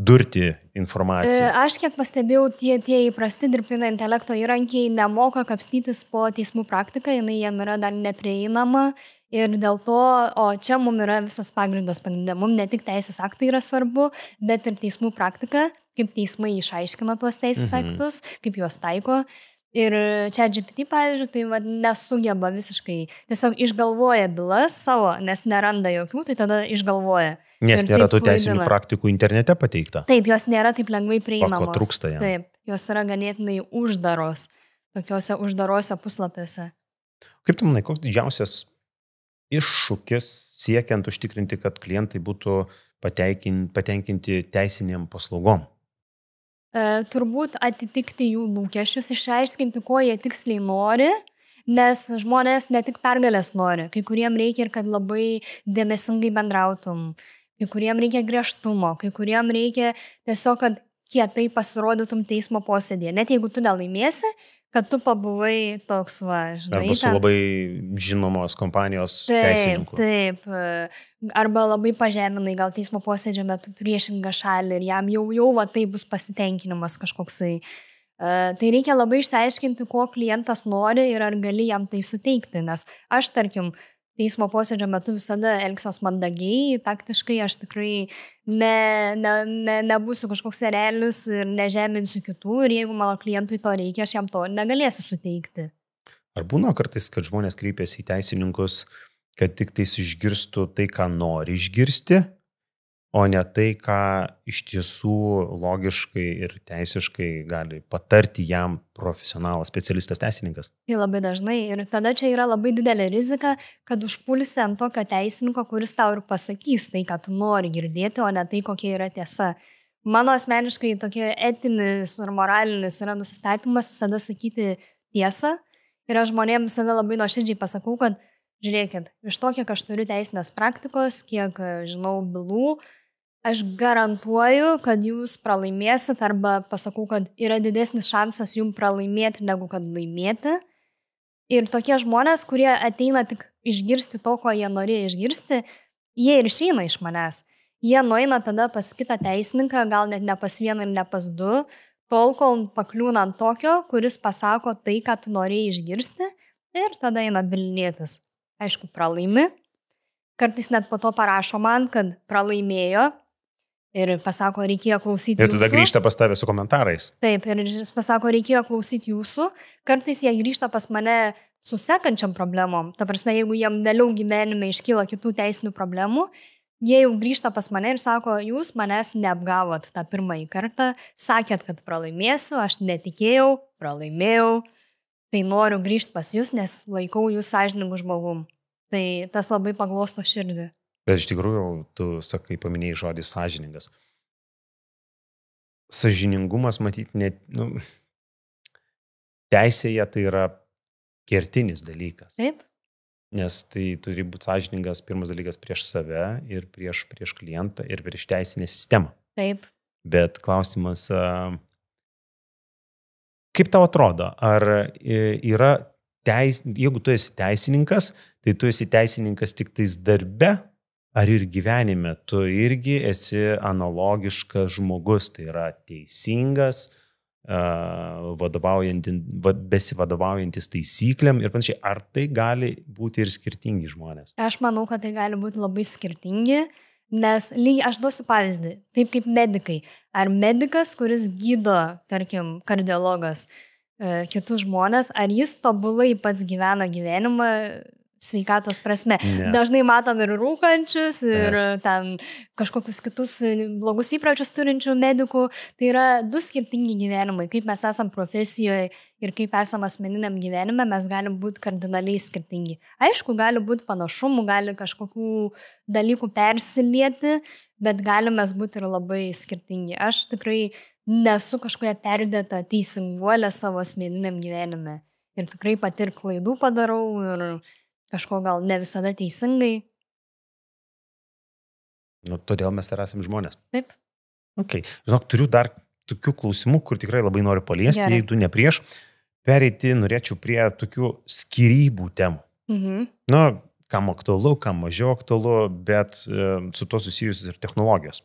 durti informaciją. Aš kiek pastebėjau, tie įprasti dirbtinio intelekto įrankiai nemoka kapstytis po teismų praktiką, jinai jam yra dar neprieinama ir dėl to, o čia mums yra visas pagrindas, mums ne tik teisės aktai yra svarbu, bet ir teismų praktika, kaip teismai išaiškina tuos teisės aktus, kaip juos taiko. Ir čia GPT, pavyzdžiui, tai nesugeba visiškai, tiesiog išgalvoja bylas savo, nes neranda jokių, tai tada išgalvoja. Nes nėra tų teisinių praktikų internete pateikta. Taip, jos nėra taip lengvai prieinamos. Ko trūksta jam. Taip, jos yra ganėtinai uždaros, tokiuose uždarose puslapiuose. Kaip tu manai, koks didžiausias iššūkis siekiant užtikrinti, kad klientai būtų patenkinti teisiniam paslaugom? Turbūt atitikti jų lūkesčius, išaiškinti, ko jie tiksliai nori, nes žmonės ne tik pergalės nori, kai kuriem reikia ir kad labai dėmesingai bendrautum, kai kuriem reikia griežtumo, kai kuriem reikia tiesiog, kad kietai pasirodytum teismo posėdėje, net jeigu tu nelaimėsi, kad tu pabuvai toks, žinai. Arba su labai žinomos kompanijos teisininku. Taip, arba labai pažeminai, gal teismo posėdžio metu priešingą šalį ir jam jau tai bus pasitenkinimas kažkoksai. Tai reikia labai išsiaiškinti, ko klientas nori ir ar gali jam tai suteikti, nes aš, tarkim, teismo posėdžio metu visada elgsiuos mandagiai, taktiškai aš tikrai nebūsiu kažkoks erelis ir nežeminsiu kitų ir jeigu mano klientui to reikia, aš jam to negalėsiu suteikti. Ar būna kartais, kad žmonės kreipiasi į teisininkus, kad tik tais išgirstų tai, ką nori išgirsti, o ne tai, ką iš tiesų logiškai ir teisiškai gali patarti jam profesionalas, specialistas teisininkas? Tai labai dažnai ir tada čia yra labai didelė rizika, kad užpulsi ant tokio teisininko, kuris tau ir pasakys tai, ką tu nori girdėti, o ne tai, kokia yra tiesa. Mano asmeniškai tokie etinis ir moralinis yra nusistatymas visada sakyti tiesą ir aš žmonėms visada labai nuoširdžiai pasakau, kad žiūrėkit, iš to, kiek aš turiu teisinės praktikos, kiek žinau bylų, aš garantuoju, kad jūs pralaimėsit arba pasakau, kad yra didesnis šansas jums pralaimėti negu kad laimėti. Ir tokie žmonės, kurie ateina tik išgirsti to, ko jie norėjo išgirsti, jie ir išeina iš manęs. Jie nueina tada pas kitą teisininką, gal net ne pas vieną ir ne pas du, tol, kol pakliūna ant tokio, kuris pasako tai, ką tu norėjai išgirsti ir tada eina bilinėtis. Aišku, pralaimi. Kartais net po to parašo man, kad pralaimėjo. Ir pasako, reikėjo klausyti jūsų. Ir tada grįžta pas tave su komentarais. Taip, ir pasako, reikėjo klausyti jūsų. Kartais jie grįžta pas mane su sekančiam problemom. Ta prasme, jeigu jiem vėliau gyvenime iškyla kitų teisinių problemų, jie jau grįžta pas mane ir sako, jūs manęs neapgavot tą pirmąjį kartą, sakėt, kad pralaimėsiu, aš netikėjau, pralaimėjau, tai noriu grįžti pas jūs, nes laikau jūs sąžiningų žmogum. Tai tas labai paglosto širdį. Bet iš tikrųjų, tu sakai, paminėjai žodį sąžiningas. Sąžiningumas, matyt, teisėje tai yra kertinis dalykas. Taip. Nes tai turi būti sąžiningas pirmas dalykas prieš save ir prieš klientą ir prieš teisinę sistemą. Taip. Bet klausimas, kaip tau atrodo, ar yra jeigu tu esi teisininkas, tai tu esi teisininkas tik tais darbe, ar ir gyvenime tu irgi esi analogiškas žmogus, tai yra teisingas, besivadovaujantis taisyklėm ir panašiai. Ar tai gali būti ir skirtingi žmonės? Aš manau, kad tai gali būti labai skirtingi, nes aš duosiu pavyzdį, taip kaip medikai. Ar medikas, kuris gydo, tarkim, kardiologas, kitus žmonės, ar jis tobulai pats gyvena gyvenimą sveikatos prasme. Ne. Dažnai matom ir rūkančius, ir ten kažkokius kitus blogus įpročius turinčių medikų. Tai yra du skirtingi gyvenimai. Kaip mes esam profesijoje ir kaip esam asmeniniam gyvenime, mes galim būti kardinaliai skirtingi. Aišku, gali būti panašumų, gali kažkokių dalykų persilieti, bet galim mes būti ir labai skirtingi. Aš tikrai nesu kažkokia perdėta teisinguolė savo asmeniniam gyvenime. Ir tikrai pati ir klaidų padarau ir kažko gal ne visada teisingai. Nu, todėl mes ir esame žmonės. Taip. Okay. Žinok, turiu dar tokių klausimų, kur tikrai labai noriu paliesti, Gerai. jei tu ne prieš. Pereiti norėčiau prie tokių skyrybų temų. Nu, kam aktualu, kam mažiau aktualu, bet su to susijusios ir technologijos.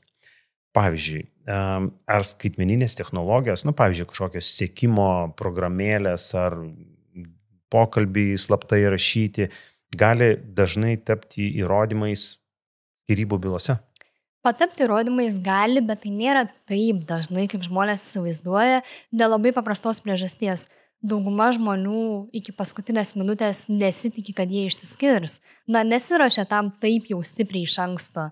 Pavyzdžiui, ar skaitmeninės technologijos, nu, pavyzdžiui, kažkokios sekimo programėlės ar pokalbiai slaptai rašyti, gali dažnai tapti įrodymais skyrybų bylose? Patapti įrodymais gali, bet tai nėra taip dažnai, kaip žmonės įsivaizduoja, dėl labai paprastos priežasties. Dauguma žmonių iki paskutinės minutės nesitikė, kad jie išsiskirs. Na, nesiruošia tam taip jau stipriai iš anksto.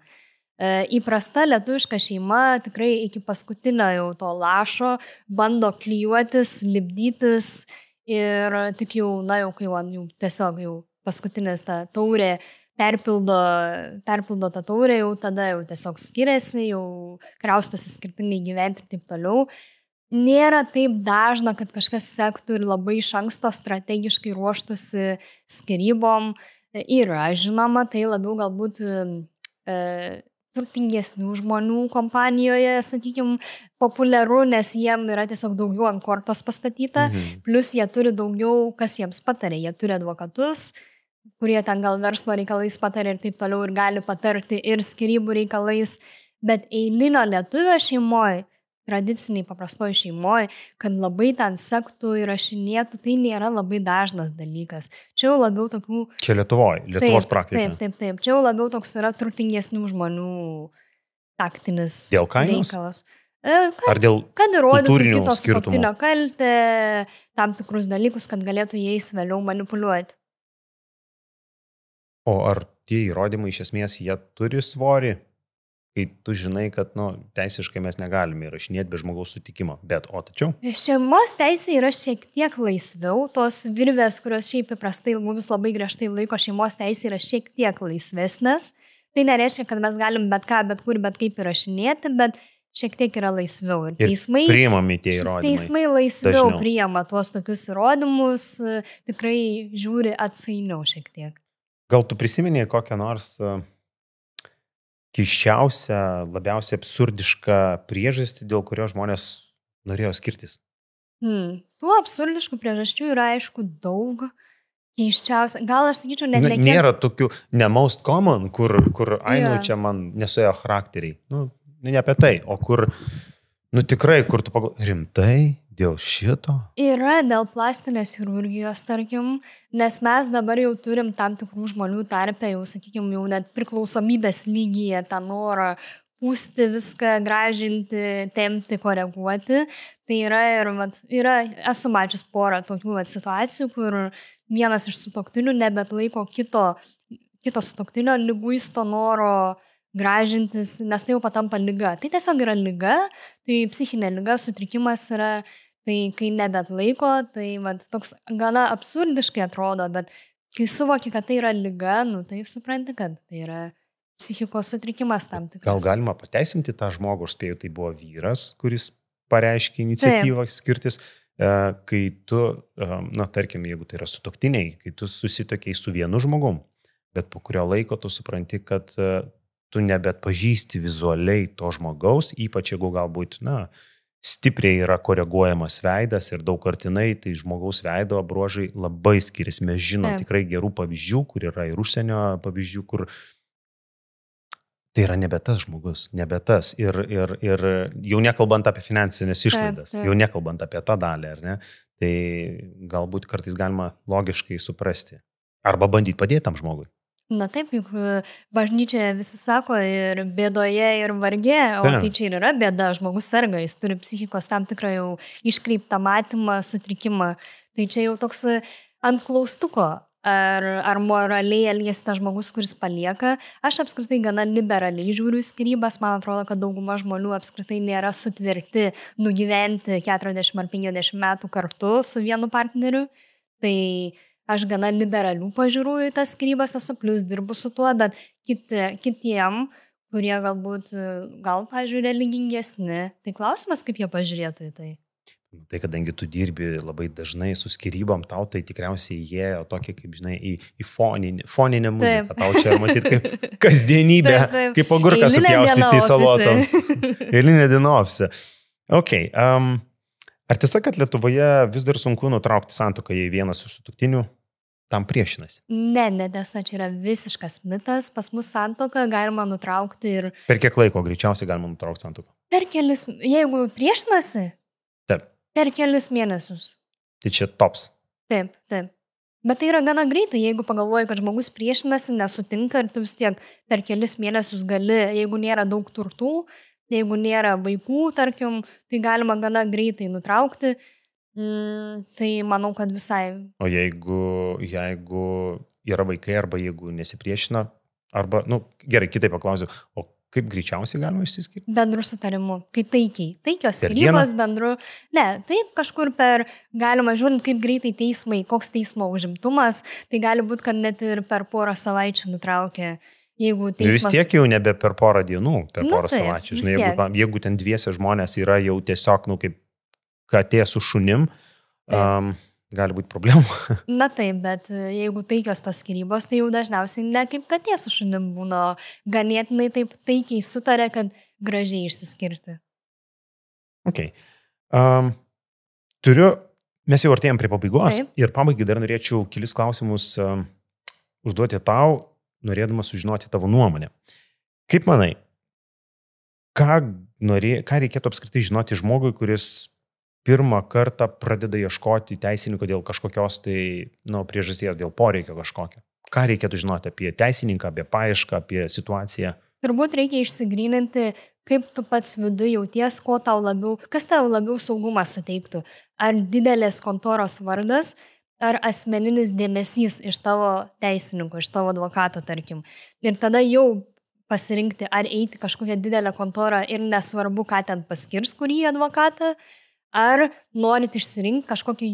Įprasta lietuviška šeima tikrai iki paskutinio jau to lašo bando klijuotis, lipdytis ir tik jau, na jau kai jau tiesiog jau paskutinės ta taurė perpildo tą taurę, jau tada jau tiesiog skiriasi, jau kraustosi skirtingai gyventi ir taip toliau. Nėra taip dažna, kad kažkas sektų ir labai iš anksto strategiškai ruoštųsi skyrybom. Yra, žinoma, tai labiau galbūt turtingesnių žmonių kompanijoje, sakykime, populiaru, nes jiem yra tiesiog daugiau ant kortos pastatyta, plus jie turi daugiau, kas jiems patarė. Jie turi advokatus, kurie ten gal verslo reikalais patarė ir taip toliau ir gali patarti ir skyrybų reikalais, bet eilinio lietuvio šeimoje, tradiciniai paprastoji šeimoje, kad labai ten sektų ir rašinėtų, tai nėra labai dažnas dalykas. Čia jau labiau tokių... Čia Lietuvos praktika. Taip. Čia jau labiau toks yra turtingesnių žmonių taktinis dėl kainos? reikalas. Ar dėl kad įrodytų kultūrinių kito skirtumų? sutuoktinio kaltę, tam tikrus dalykus, kad galėtų jais vėliau manipuliuoti. O ar tie įrodymai iš esmės jie turi svorį? Kai tu žinai, kad teisiškai mes negalime įrašinėti be žmogaus sutikimo. Bet, o tačiau? Šeimos teisė yra šiek tiek laisviau. Tos virvės, kurios šiaip įprastai mums labai griežtai laiko, šeimos teisė yra šiek tiek laisvesnės. Tai nereiškia, kad mes galim bet ką, bet kur, bet kaip įrašinėti, bet šiek tiek yra laisviau. Ir teismai, priimami tie įrodymai. Teismai laisviau priima tuos tokius įrodymus, tikrai žiūri atsainiau šiek tiek. Gal tu prisimeni kokią nors keiščiausią, labiausiai absurdišką priežastį, dėl kurio žmonės norėjo skirtis? Tų absurdiškų priežasčių yra, aišku, daug. Keiščiausia. Gal aš sakyčiau, net nekiek... Nėra tokių ne most common, kur čia man nesuėjo charakteriai. Ne apie tai, o kur, tikrai, kur tu rimtai dėl šito? Yra dėl plastinės chirurgijos, tarkim, nes mes dabar jau turim tam tikrų žmonių tarpe, jau, sakykime, jau net priklausomybės lygyje tą norą pūsti viską, gražinti, tempti, koreguoti. Tai yra, esu mačius porą tokių situacijų, kur vienas iš sutuoktinių nebetlaiko kito sutuoktinio liguisto noro gražintis, nes tai jau patampa liga. Tai tiesiog yra liga, tai psichinė liga, sutrikimas yra, tai kai nebetlaiko, tai toks gana absurdiškai atrodo, bet kai suvoki, kad tai yra liga, tai supranti, kad tai yra psichikos sutrikimas tam tikras. Gal galima pateisinti tą žmogų, aš spėjau, tai buvo vyras, kuris pareiškė iniciatyvą skirtis, kai tu, tarkim, jeigu tai yra sutuoktiniai, kai tu susitokiai su vienu žmogum, bet po kurio laiko tu supranti, kad tu nebetpažįsti vizualiai to žmogaus, ypač jeigu galbūt, stipriai yra koreguojamas veidas ir daug kartinai, tai žmogaus veido bruožai labai skiriasi. Mes žinom tikrai gerų pavyzdžių, kur yra ir užsienio pavyzdžių, kur tai yra nebe tas žmogus, nebe tas. Ir jau nekalbant apie finansinės išlaidas, jau nekalbant apie tą dalį, ar ne, tai galbūt kartais galima logiškai suprasti. Arba bandyti padėti tam žmogui. Na taip, juk bažnyčia visi sako ir bėdoje, ir varge, o tai čia ir yra bėda, žmogus serga, jis turi psichikos tam tikrą jau iškreiptą matymą, sutrikimą. Tai čia jau toks ant klaustuko, ar moraliai elgiasi tas žmogus, kuris palieka. Aš apskritai gana liberaliai žiūriu į skyrybas, man atrodo, kad dauguma žmonių apskritai nėra sutverti nugyventi 40 ar 50 metų kartu su vienu partneriu. Tai aš gana liberalių pažiūrų į tas skyrybas esu, plius dirbu su tuo, bet kitiem, kurie galbūt, pavyzdžiui, religingesni. Tai klausimas, kaip jie pažiūrėtų į tai. Tai kadangi tu dirbi labai dažnai su skyrybom, tau tai tikriausiai įėjo tokia, kaip žinai, į foninę muziką. Taip. Tau čia matyti kaip kasdienybė, taip. Kaip agurką supjaustyti salotams. Eilinė diena ofise. Ok. Ar tiesa, kad Lietuvoje vis dar sunku nutraukti santuoką, jei vienas iš sutuoktinių tam priešinasi? Ne, netiesa, čia yra visiškas mitas. Pas mus santuoką galima nutraukti ir... Per kiek laiko greičiausiai galima nutraukti santuoką? Per kelis... Jeigu priešinasi... Taip. Per kelis mėnesius. Tai čia tops. Taip. Bet tai yra gana greitai, jeigu pagalvoji, kad žmogus priešinasi, nesutinka ir tu vis tiek per kelis mėnesius gali, jeigu nėra daug turtų, jeigu nėra vaikų, tarkim, tai galima gana greitai nutraukti. Tai manau, kad visai. O jeigu yra vaikai arba jeigu nesipriešina, arba, gerai, kitaip paklausiu, o kaip greičiausiai galima išsiskirti? Bendru sutarimu, kai taikiai. Taikios skyrybos bendru. Ne, taip kažkur galima žiūrint, kaip greitai teismai, koks teismo užimtumas, tai gali būti, kad net ir per porą savaičių nutraukė. Jeigu teismas... Vis tiek jau nebe per porą dienų, per porą savaičių. Žinai, jeigu ten dviese žmonės yra jau tiesiog, kaip katė su šunim, gali būti problemų. Na taip, bet jeigu taikios tos skyrybos, tai jau dažniausiai ne kaip katė su šunim būna, ganėtinai taip taikiai sutarė, kad gražiai išsiskirti. Ok. Mes jau artėjom prie pabaigos. Taip. Ir pabaigai dar norėčiau kelis klausimus užduoti tau, norėdamas sužinoti tavo nuomonę. Kaip manai, ką reikėtų apskritai žinoti žmogui, kuris pirmą kartą pradeda ieškoti teisininko dėl kažkokios priežasties, dėl poreikio kažkokio? Ką reikėtų žinoti apie teisininką, apie paiešką, apie situaciją? Turbūt reikia išsigryninti, kaip tu pats viduje jauties, kas tau labiau saugumą suteiktų. Ar didelės kontoros vardas, ar asmeninis dėmesys iš tavo teisininko, iš tavo advokato, tarkim. Ir tada jau pasirinkti, ar eiti kažkokią didelę kontorą ir nesvarbu, ką ten paskirs, kurį advokatą, ar norit išsirinkti kažkokį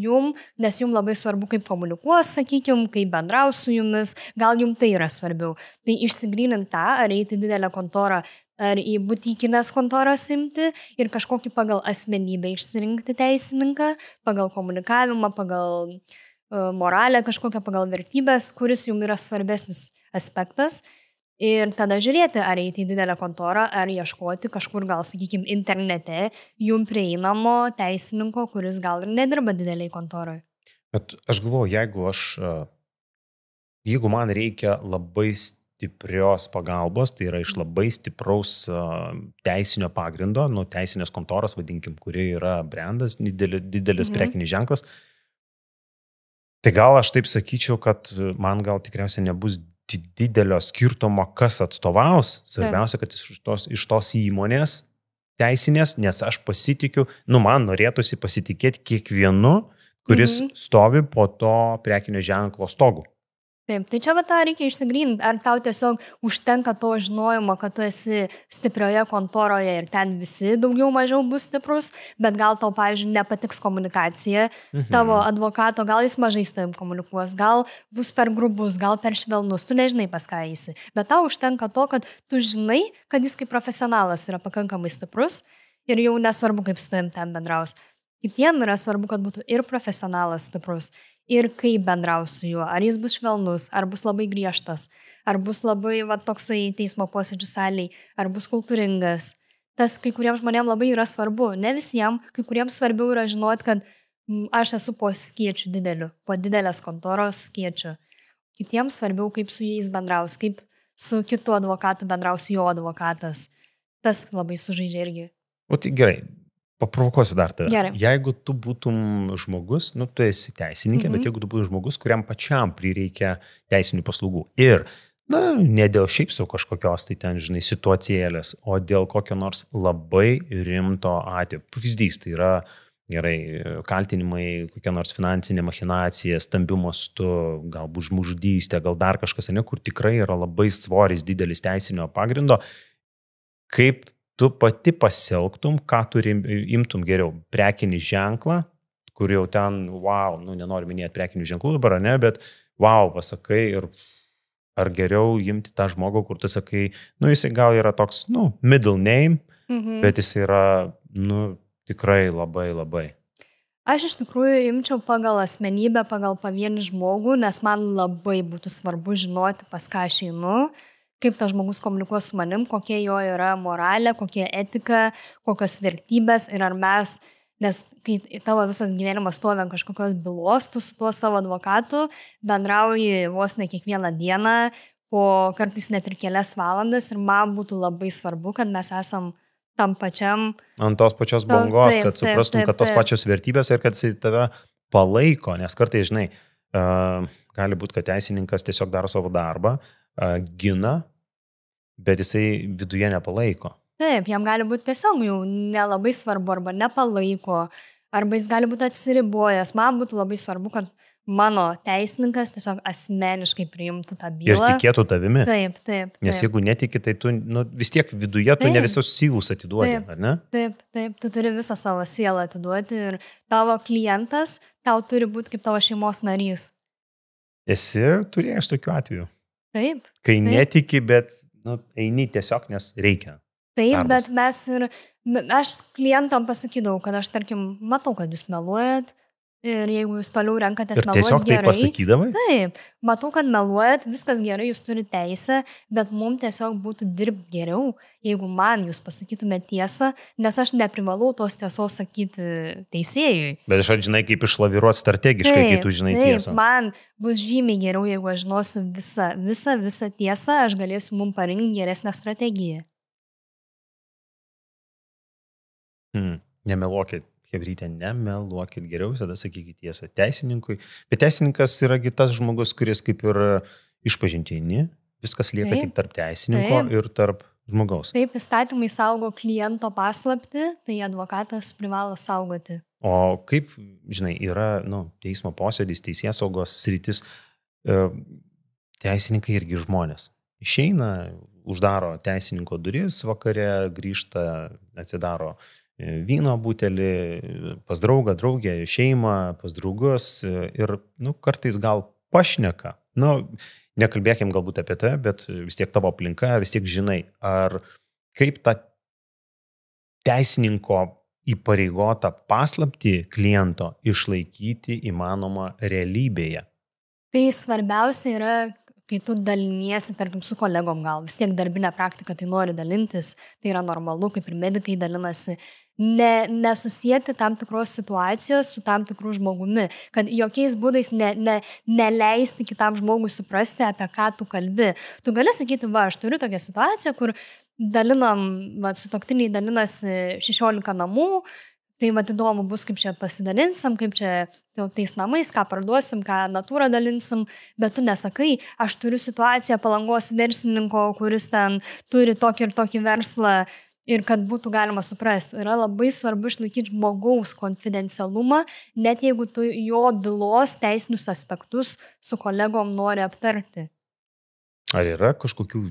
nes jum labai svarbu, kaip komunikuos, sakykim, kaip bendraus su jumis, gal jum tai yra svarbiau. Tai išsigrynint tą, ar eiti didelę kontorą, ar į butikinės kontoras imti ir kažkokį pagal asmenybę išsirinkti teisininką, pagal komunikavimą, pagal moralę kažkokią, pagal vertybės, kuris jum yra svarbesnis aspektas. Ir tada žiūrėti, ar eiti į didelę kontorą, ar ieškoti kažkur, gal, sakykime, internete, jum prieinamo teisininko, kuris gal ir nedirba dideliai kontorai. Bet aš galvoju, jeigu man reikia labai stiprios pagalbos, tai yra iš labai stipraus teisinio pagrindo, teisinės kontoros, vadinkim, kuri yra brandas, didelis prekinis ženklas, tai gal aš taip sakyčiau, kad man gal tikriausiai nebus didelio skirtumo, kas atstovaus. Svarbiausia, kad iš tos įmonės teisinės, nes aš pasitikiu, man norėtųsi pasitikėti kiekvienu, kuris stovi po to prekinio ženklo stogu. Taip, tai čia tą reikia išsigryninti. Ar tau tiesiog užtenka to žinojimo, kad tu esi stiprioje kontoroje ir ten visi daugiau mažiau bus stiprus, bet gal tau, pavyzdžiui, nepatiks komunikacija tavo advokato, gal jis mažai su tavim komunikuos, gal bus per grubus, gal per švelnus, tu nežinai pas ką eisi. Bet tau užtenka to, kad tu žinai, kad jis kaip profesionalas yra pakankamai stiprus ir jau nesvarbu, kaip su tavim ten bendraus. Kitiem yra svarbu, kad būtų ir profesionalas stiprus. Ir kaip bendraus su juo, ar jis bus švelnus, ar bus labai griežtas, ar bus labai toksai teismo posėdžių saliai, ar bus kultūringas. Tas kai kuriems žmonėms labai yra svarbu, ne visiems, kai kuriems svarbiau yra žinoti, kad aš esu po skiečių dideliu, po didelės kontoros skiečių. Kitiems svarbiau, kaip su jais bendraus, kaip su kitu advokatu bendraus jo advokatas. Tas labai sužaidžia irgi. O tai gerai. Paprovokuosiu dar tave. Gerai. Jeigu tu būtum žmogus, tu esi teisininkė, bet jeigu tu būtum žmogus, kuriam pačiam prireikia teisinių paslaugų ir, ne dėl šiaip sau kažkokios tai ten, žinai, situacijėlės, o dėl kokio nors labai rimto atvejo. Pavyzdys, tai yra, gerai, kaltinimai, kokia nors finansinė machinacija, stambiu mastu, galbūt žmogžudystė, gal dar kažkas, kur tikrai yra labai svoris didelis teisinio pagrindo, kaip tu pati pasielgtum, ką tu imtum geriau, prekinį ženklą, kur jau ten, nenoriu minėti prekinių ženklų dabar, bet pasakai ir ar geriau imti tą žmogų, kur tu sakai, jisai gal yra toks, middle name, bet jis yra, tikrai labai labai. Aš iš tikrųjų imčiau pagal asmenybę, pagal pavienį žmogų, nes man labai būtų svarbu žinoti, pas ką aš einu, kaip tas žmogus komunikuos su manim, kokia jo yra moralė, kokia etika, kokios vertybės ir ar mes, nes kai tavo visas gyvenimas stovi ant kažkokios bylos, tu su tuo savo advokatu bendrauji vos ne kiekvieną dieną, po kartais net ir kelias valandas ir man būtų labai svarbu, kad mes esam tam pačiam. Ant tos pačios bangos, kad suprastum, kad tos pačios vertybės ir kad jis tave palaiko, nes kartais, žinai, gali būti, kad teisininkas tiesiog daro savo darbą, gina, bet jisai viduje nepalaiko. Taip, jam gali būti tiesiog jau nelabai svarbu arba nepalaiko, arba jis gali būti atsiribojęs. Man būtų labai svarbu, kad mano teisininkas tiesiog asmeniškai priimtų tą bylą. Ir tikėtų tavimi. Taip. Nes jeigu netiki, tai tu vis tiek viduje tu ne visus syvus atiduodi, ar ne? Taip, tu turi visą savo sielą atiduoti ir tavo klientas tau turi būti kaip tavo šeimos narys. Esi turėjęs tokių atvejų? Taip. Kai netiki, bet eini tiesiog, nes reikia. Taip, darbas. bet aš klientam pasakydavau, kad aš, tarkim, matau, kad jūs meluojat ir jeigu jūs toliau renkatės meluoti gerai. Ir tiesiog tai pasakydavai? Taip, matau, kad meluojat, viskas gerai, jūs turite teisę, bet mums tiesiog būtų dirbti geriau, jeigu man jūs pasakytumėte tiesą, nes aš neprivalau tos tiesos sakyti teisėjui. Bet aš žinai, kaip išlaviruoti strategiškai, kai tu žinai tiesą. Man bus žymiai geriau, jeigu aš žinosiu visą tiesą, aš galėsiu mums parinkti geresnę strategiją. Nemeluokit, hebrytė, nemeluokit, geriau visada sakykit tiesą teisininkui. Bet teisininkas yra tas žmogus, kuris kaip ir išpažintinį, viskas lieka tik tarp teisininko ir tarp žmogaus. Taip, įstatymai saugo kliento paslaptį, tai advokatas privalo saugoti. O kaip, žinai, yra teismo posėdis, teisėsaugos sritis, teisininkai irgi žmonės. Išeina, uždaro teisininko duris, vakare grįžta, atsidaro vyno butelį, pas draugą, draugę, šeimą, pas draugus ir, kartais gal pašneka. Nekalbėkim galbūt apie tai, bet vis tiek tavo aplinka, vis tiek žinai, ar kaip tą teisininko įpareigotą paslaptį kliento išlaikyti įmanoma realybėje. Tai svarbiausia yra, kai tu daliniesi, tarkim, su kolegom gal, vis tiek darbinė praktika, tai nori dalintis, tai yra normalu, kaip ir medikai dalinasi. Nesusijęti tam tikros situacijos su tam tikrų žmogumi, kad jokiais būdais neleisti kitam žmogui suprasti, apie ką tu kalbi. Tu gali sakyti, aš turiu tokią situaciją, kur sutuoktiniai dalinasi 16 namų, tai įdomu bus, kaip čia pasidalinsim, kaip čia tais namais, ką parduosim, ką natūrą dalinsim, bet tu nesakai, aš turiu situaciją Palangos verslininko, kuris ten turi tokį ir tokį verslą, ir kad būtų galima suprasti. Yra labai svarbu išlaikyti žmogaus konfidencialumą, net jeigu tu jo bylos teisinius aspektus su kolegom nori aptarti. Ar yra kažkokių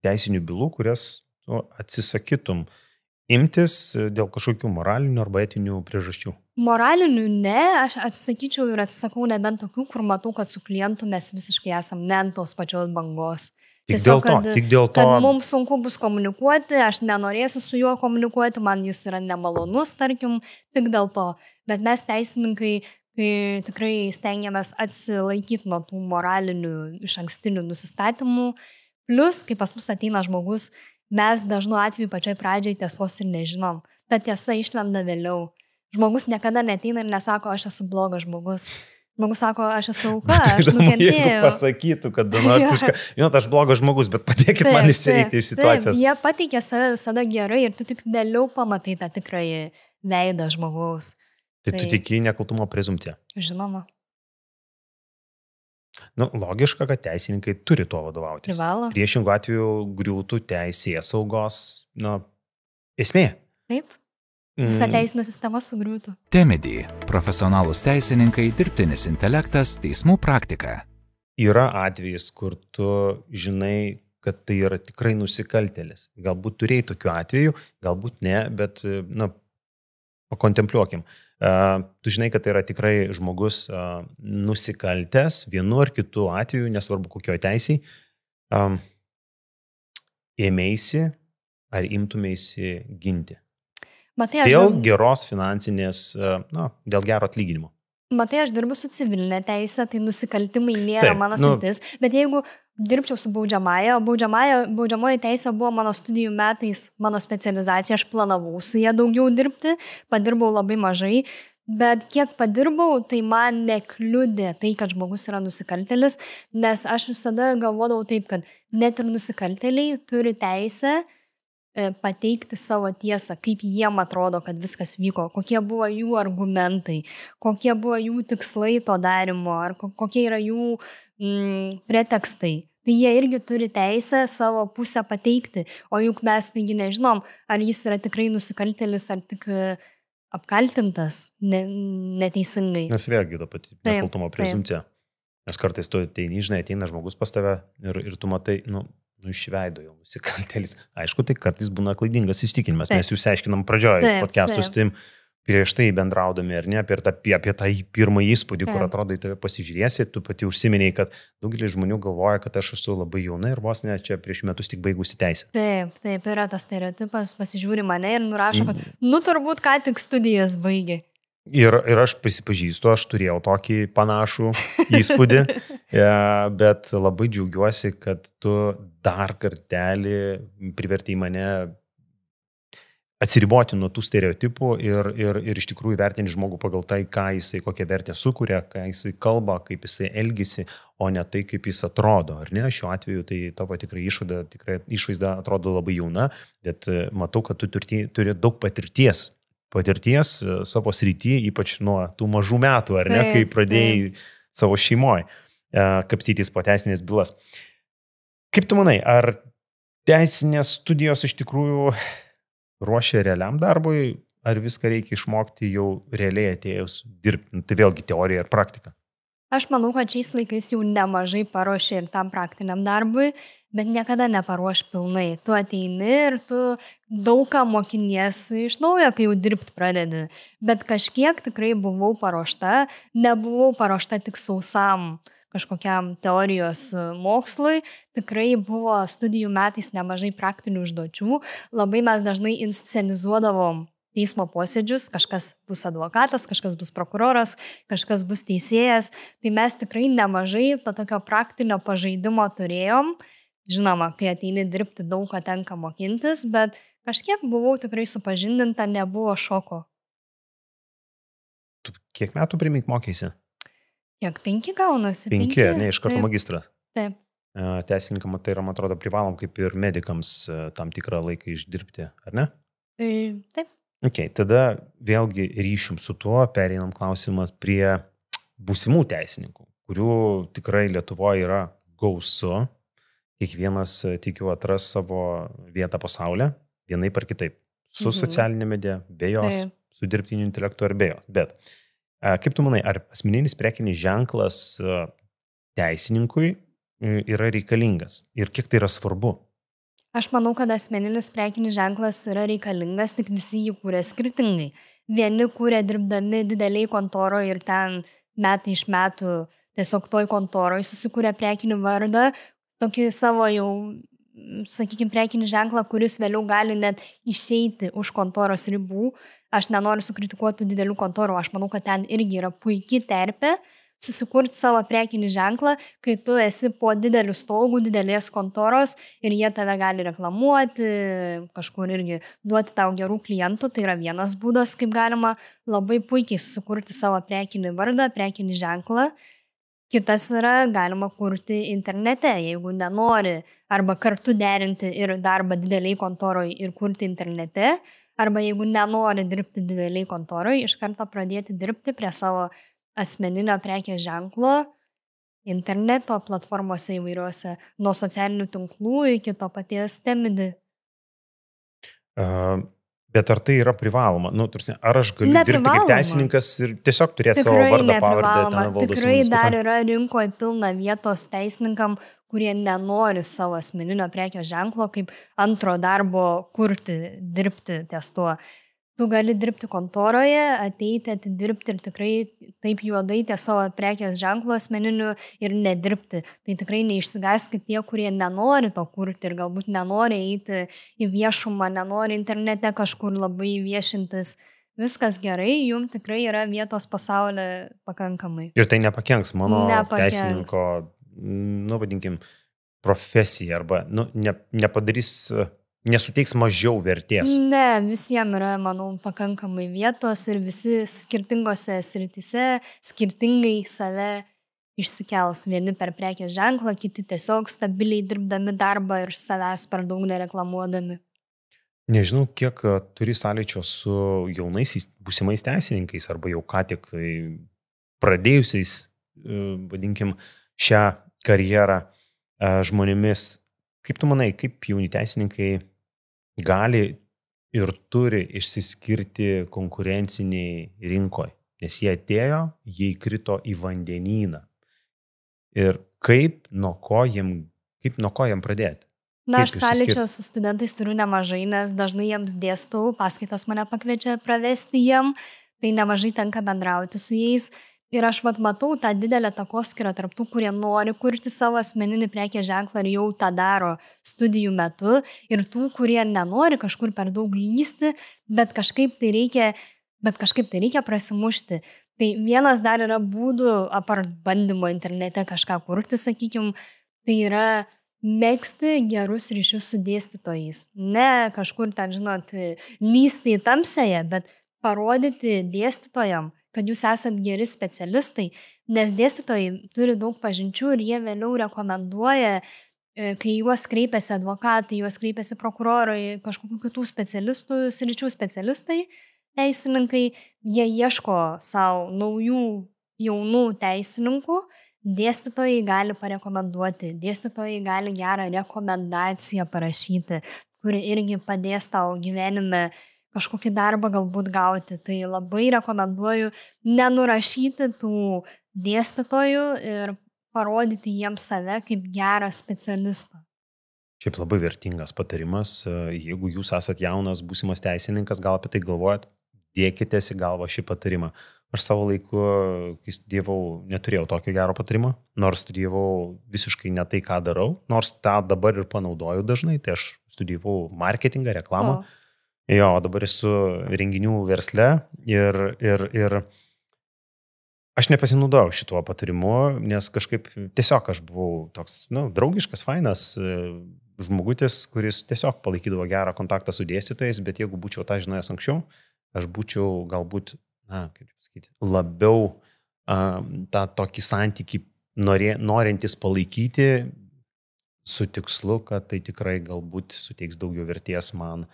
teisinių bylų, kurias atsisakytum imtis dėl kažkokių moralinių arba etinių priežasčių? Moralinių ne, aš atsisakyčiau ir atsisakau nebent tokių, kur matau, kad su klientu mes visiškai esam ne ant tos pačios bangos. Tik dėl to, kad mums sunku bus komunikuoti, aš nenorėsiu su juo komunikuoti, man jis yra nemalonus, tarkim, tik dėl to. Bet mes teisininkai tikrai stengiamės atsilaikyti nuo tų moralinių išankstinių nusistatymų. Plus, kai pas mus ateina žmogus, mes dažnu atveju pačioj pradžiai tiesos ir nežinom. Ta tiesa išlenda vėliau. Žmogus niekada neateina ir nesako, aš esu blogas žmogus. Žmogus sako, aš esu auka, aš nukentėjau. Jeigu pasakytų, kad nors aš blogas žmogus, bet padėkit man išeiti iš situacijos. Jie pateikia save visada gerai ir tu tik vėliau pamatai tą tikrąjį veidą žmogaus. Tai tu tiki nekaltumo prezumpciją? Žinoma. Logiška, kad teisininkai turi tuo vadovautis. Privalo. Priešingų atveju griūtų teisėsaugos esmė. Taip. Visa teisinė sistema sugriūtų. Temedy – profesionalūs teisininkai, dirbtinis intelektas, teismų praktika. Yra atvejis, kur tu žinai, kad tai yra tikrai nusikaltėlis. Galbūt turėjai tokių atvejų, galbūt ne, bet pakontempliuokim. Tu žinai, kad tai yra tikrai žmogus nusikaltęs vienu ar kitu atveju, nesvarbu kokio teisiai, Ėmėsi ar imtumėsi ginti? Matai, Dėl geros finansinės, dėl gero atlyginimo. Matai, aš dirbu su civilinė teisė, tai nusikaltimai nėra mano sritis, bet jeigu dirbčiau su baudžiamoji teisė buvo mano studijų metais, mano specializacija, aš planavau su ją daugiau dirbti, padirbau labai mažai, bet kiek padirbau, tai man nekliudė tai, kad žmogus yra nusikaltėlis, nes aš visada galvodavau taip, kad net ir nusikaltėliai turi teisę pateikti savo tiesą, kaip jiem atrodo, kad viskas vyko, kokie buvo jų argumentai, kokie buvo jų tikslai to darimo, ar kokie yra jų pretekstai. Tai jie irgi turi teisę savo pusę pateikti, o juk mes taigi nežinom, ar jis yra tikrai nusikaltėlis, ar tik apkaltintas neteisingai. Nes vėlgi ta pati nekaltumo prezumpcija. Nes kartais tu ateina žmogus pas tave ir tu matai, išveido jau nusikaltėlis. Aišku, tai kartais būna klaidingas įstikinimas. Mes jūs aiškinam pradžioje podcastų su tim prieš tai bendraudami, ar ne, apie tą pirmą įspūdį, kur atrodo į tave pasižiūrėsi, tu pati užsiminiai, kad daugelis žmonių galvoja, kad aš esu labai jauna ir vos ne čia prieš metus tik baigusi teisę. Taip, yra tas stereotipas, pasižiūri mane ir nurašo, kad turbūt ką tik studijas baigė. Ir aš prisipažįstu, aš turėjau tokį panašų įspūdį, bet labai džiaugiuosi, kad tu dar kartelį privertei mane atsiriboti nuo tų stereotipų ir iš tikrųjų vertinti žmogų pagal tai, ką jisai, kokią vertę sukuria, ką jisai kalba, kaip jisai elgisi, o ne tai, kaip jis atrodo. Ar ne? Šiuo atveju tai tavo tikrai išvaizda atrodo labai jauna, bet matau, kad tu turi daug patirties savo srity, ypač nuo tų mažų metų, ar ne, kai pradėjai savo šeimoje kapstytis po teisinės bylas. Kaip tu manai, ar teisinės studijos iš tikrųjų ruošia realiam darbui, ar viską reikia išmokti jau realiai atėjus dirbti? Tai vėlgi teorija ir praktika. Aš manau, kad šiais laikais jau nemažai paruošia ir tam praktiniam darbui, bet niekada neparuoš pilnai. Tu ateini ir tu daug ką mokiniesi iš naujo, kai jau dirbti pradedi. Bet kažkiek tikrai buvau paruošta, nebuvau paruošta tik sausam kažkokiam teorijos mokslui. Tikrai buvo studijų metais nemažai praktinių užduočių. Labai mes dažnai inscenizuodavom teismo posėdžius, kažkas bus advokatas, kažkas bus prokuroras, kažkas bus teisėjas. Tai mes tikrai nemažai to tokio praktinio pažaidimo turėjom. Žinoma, kai ateini dirbti, daug ką tenka mokintis, bet kažkiek buvau tikrai supažindinta, nebuvo šoko. Tu kiek metų primink mokėsi? Kiek 5 gaunasi? 5, ne, iš karto magistrą. Taip. Teisininkam tai yra, man atrodo, privalom kaip ir medikams tam tikrą laiką išdirbti, ar ne? Taip. Okay, tada vėlgi ryšium su tuo pereinam klausimas prie būsimų teisininkų, kurių tikrai Lietuvoje yra gausu. Kiekvienas, tikiu, atras savo vietą pasaulyje, vienaip ar kitaip. Su socialinė medija, be jos, su dirbtiniu intelektu ar be jos. Bet kaip tu manai, ar asmeninis prekinis ženklas teisininkui yra reikalingas ir kiek tai yra svarbu? Aš manau, kad asmeninis prekinis ženklas yra reikalingas, tik visi jį kūrė skirtingai. Vieni kūrė dirbdami dideliai kontoroje ir ten metai iš metų tiesiog toj kontoroje susikūrė prekinį vardą, tokį savo jau, sakykime, prekinį ženklą, kuris vėliau gali net išeiti už kontoros ribų. Aš nenoriu sukritikuoti didelių kontorų, aš manau, kad ten irgi yra puikiai terpė susikurti savo prekinį ženklą, kai tu esi po didelių stogų, didelės kontoros ir jie tave gali reklamuoti, kažkur irgi duoti tau gerų klientų. Tai yra vienas būdas, kaip galima labai puikiai susikurti savo prekinį vardą, prekinį ženklą. Kitas yra, galima kurti internete, jeigu nenori arba kartu derinti ir darbą dideliai kontoroje ir kurti internete, arba jeigu nenori dirbti dideliai kontoroje, iš karto pradėti dirbti prie savo asmeninio prekės ženklo interneto platformose įvairiuose, nuo socialinių tinklų iki to paties Temidi. Bet ar tai yra privaloma? Ar aš galiu dirbti kaip teisininkas ir tiesiog turėti savo vardą, pavardę, ten valdos? Tikrai dar yra rinkoje pilna vietos teisininkam, kurie nenori savo asmeninio prekės ženklo kaip antro darbo kurti, dirbti ties tuo. Tu gali dirbti kontoroje, ateiti, atidirbti ir tikrai taip juodai ties savo prekės ženklo asmeniniu ir nedirbti. Tai tikrai neišsigąskit tie, kurie nenori to kurti ir galbūt nenori eiti į viešumą, nenori internete kažkur labai viešintis. Viskas gerai, jums tikrai yra vietos pasaulyje pakankamai. Ir tai nepakenks mano teisininko, vadinkim, profesija arba nepadarys, nesuteiks mažiau vertės. Ne, visiems yra, manau, pakankamai vietos ir visi skirtingose srityse skirtingai save išsikels. Vieni per prekės ženklą, kiti tiesiog stabiliai dirbdami darbą ir savęs per daug nereklamuodami. Nežinau, kiek turi sąlyčio su jaunaisiais būsimais teisininkais arba jau ką tik pradėjusiais, vadinkim, šią karjerą žmonėmis. Kaip tu manai, kaip jauni teisininkai gali ir turi išsiskirti konkurenciniai rinkoje? Nes jie atėjo, jie įkrito į vandenyną. Ir kaip nuo ko jiem pradėti? Na, aš sąlyčio su studentais turiu nemažai, nes dažnai jiems dėstau, paskaitas mane pakviečia pravesti jiem, tai nemažai tenka bendrauti su jais. Ir aš matau tą didelę takoskyrą tarp tų, kurie nori kurti savo asmeninį prekės ženklą ir jau tą daro studijų metu, ir tų, kurie nenori kažkur per daug lysti, bet kažkaip tai reikia prasimušti. Tai vienas dar yra būdų, apart bandymo internete kažką kurti, sakykim, tai yra megzti gerus ryšius su dėstytojais. Ne kažkur ten, žinot, lysti į tamsąją, bet parodyti dėstytojam, kad jūs esat geri specialistai, nes dėstytojai turi daug pažinčių ir jie vėliau rekomenduoja, kai juos kreipiasi advokatai, juos kreipiasi prokurorai, kažkokių kitų specialistų, sričių specialistai, teisininkai, jie ieško savo naujų jaunų teisininkų, dėstytojai gali parekomenduoti, dėstytojai gali gerą rekomendaciją parašyti, kuri irgi padės tau gyvenime kažkokį darbą galbūt gauti. Tai labai rekomenduoju nenurašyti tų dėstytojų ir parodyti jiems save kaip gerą specialistą. Šiaip labai vertingas patarimas. Jeigu jūs esat jaunas būsimas teisininkas, gal apie tai galvojat, dėkitės į galvą šį patarimą. Aš savo laiku, kai studijavau, neturėjau tokio gero patarimo, nors studijavau visiškai ne tai, ką darau, nors tą dabar ir panaudoju dažnai, tai aš studijavau marketingą, reklamą. Jo, dabar esu renginių versle ir aš nepasinaudojau šituo patarimu, nes kažkaip tiesiog aš buvau toks, draugiškas, fainas žmogutis, kuris tiesiog palaikydavo gerą kontaktą su dėstytojais, bet jeigu būčiau tą žinojęs anksčiau, aš būčiau galbūt, labiau tą tokį santykį norintis palaikyti su tikslu, kad tai tikrai galbūt suteiks daugiau vertės man,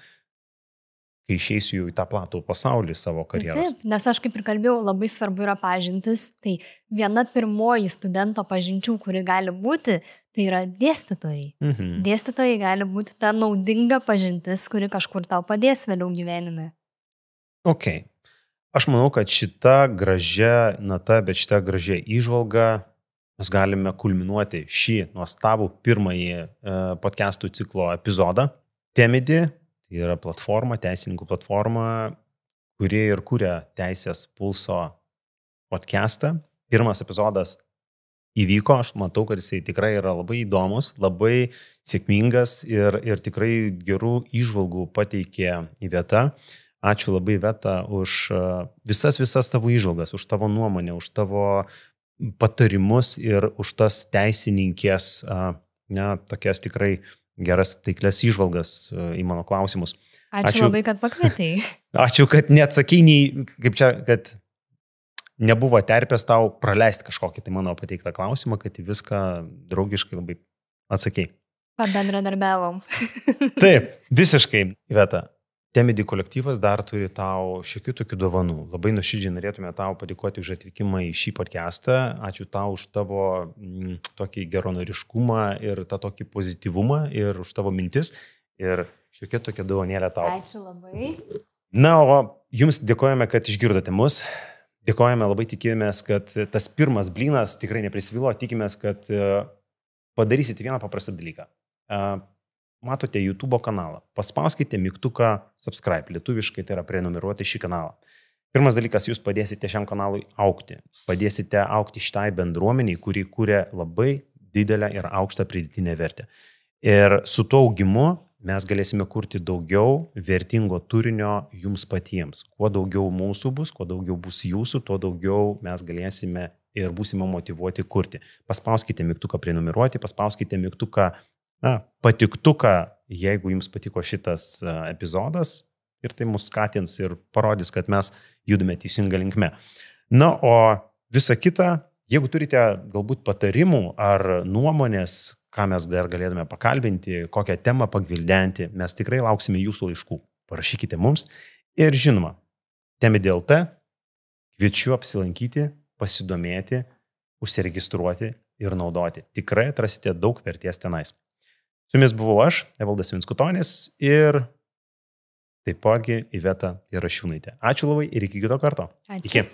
kai išeisiu jau į tą platų pasaulį savo karjeros. Taip, nes aš kaip ir kalbėjau, labai svarbu yra pažintis. Tai viena pirmoji studento pažinčių, kuri gali būti, tai yra dėstytojai. Dėstytojai gali būti ta naudinga pažintis, kuri kažkur tau padės vėliau gyvenime. Ok. Aš manau, kad šita gražia nata, bet šita gražia įžvalga mes galime kulminuoti šį nuostabų pirmąjį podcastų ciklo epizodą. Temidi. Tai yra platforma, teisininkų platforma, kuri ir kuria Teisės pulso podcastą. Pirmas epizodas įvyko, aš matau, kad jisai tikrai yra labai įdomus, labai sėkmingas ir tikrai gerų įžvalgų pateikė Iveta. Ačiū labai, Iveta, už visas tavo įžvalgas, už tavo nuomonę, už tavo patarimus ir už tas teisininkės, tokias tikrai geras taiklės įžvalgas į mano klausimus. Ačiū labai, kad pakvietei. Ačiū, kad neatsakiniai, kaip čia, kad nebuvo terpės tau praleisti kažkokį tai mano pateiktą klausimą, kad į viską draugiškai labai atsakei. Pabendradarbiavom. Taip, visiškai, Iveta. Temidi kolektyvas dar turi tau šiokių tokių dovanų. Labai nuoširdžiai norėtume tau padėkoti už atvykimą į šį podcastą. Ačiū tau už tavo tokį geronoriškumą ir tą tokį pozityvumą ir už tavo mintis. Ir šiokia tokia dovanėlė tau. Ačiū labai. Na, o jums dėkojame, kad išgirdote mus. Dėkojame, labai tikimės, kad tas pirmas blynas tikrai neprisivilo. Tikimės, kad padarysite vieną paprastą dalyką. matote YouTube kanalą, paspauskite mygtuką subscribe, lietuviškai tai yra prenumeruoti šį kanalą. Pirmas dalykas, jūs padėsite šiam kanalui augti. Padėsite augti šitai bendruomeniai, kuri kūrė labai didelę ir aukštą pridėtinę vertę. Ir su tuo augimu mes galėsime kurti daugiau vertingo turinio jums patiems. Kuo daugiau mūsų bus, kuo daugiau bus jūsų, tuo daugiau mes galėsime ir būsime motyvuoti kurti. Paspauskite mygtuką prenumeruoti, paspauskite mygtuką patiktuką, jeigu jums patiko šitas epizodas, ir tai mus skatins ir parodys, kad mes judame teisinga linkme. Na, o visa kita, jeigu turite galbūt patarimų ar nuomonės, ką mes dar galėtume pakalbinti, kokią temą pagvildenti, mes tikrai lauksime jūsų laiškų. Parašykite mums ir žinoma, Temid.lt kviečiu apsilankyti, pasidomėti, užsiregistruoti ir naudoti. Tikrai atrasite daug vertės tenais. Su jumis buvau aš, Evaldas Vinskutonis ir taipogi Iveta Jarašiūnaitė. Ačiū labai ir iki kito karto. Ačiū. Iki.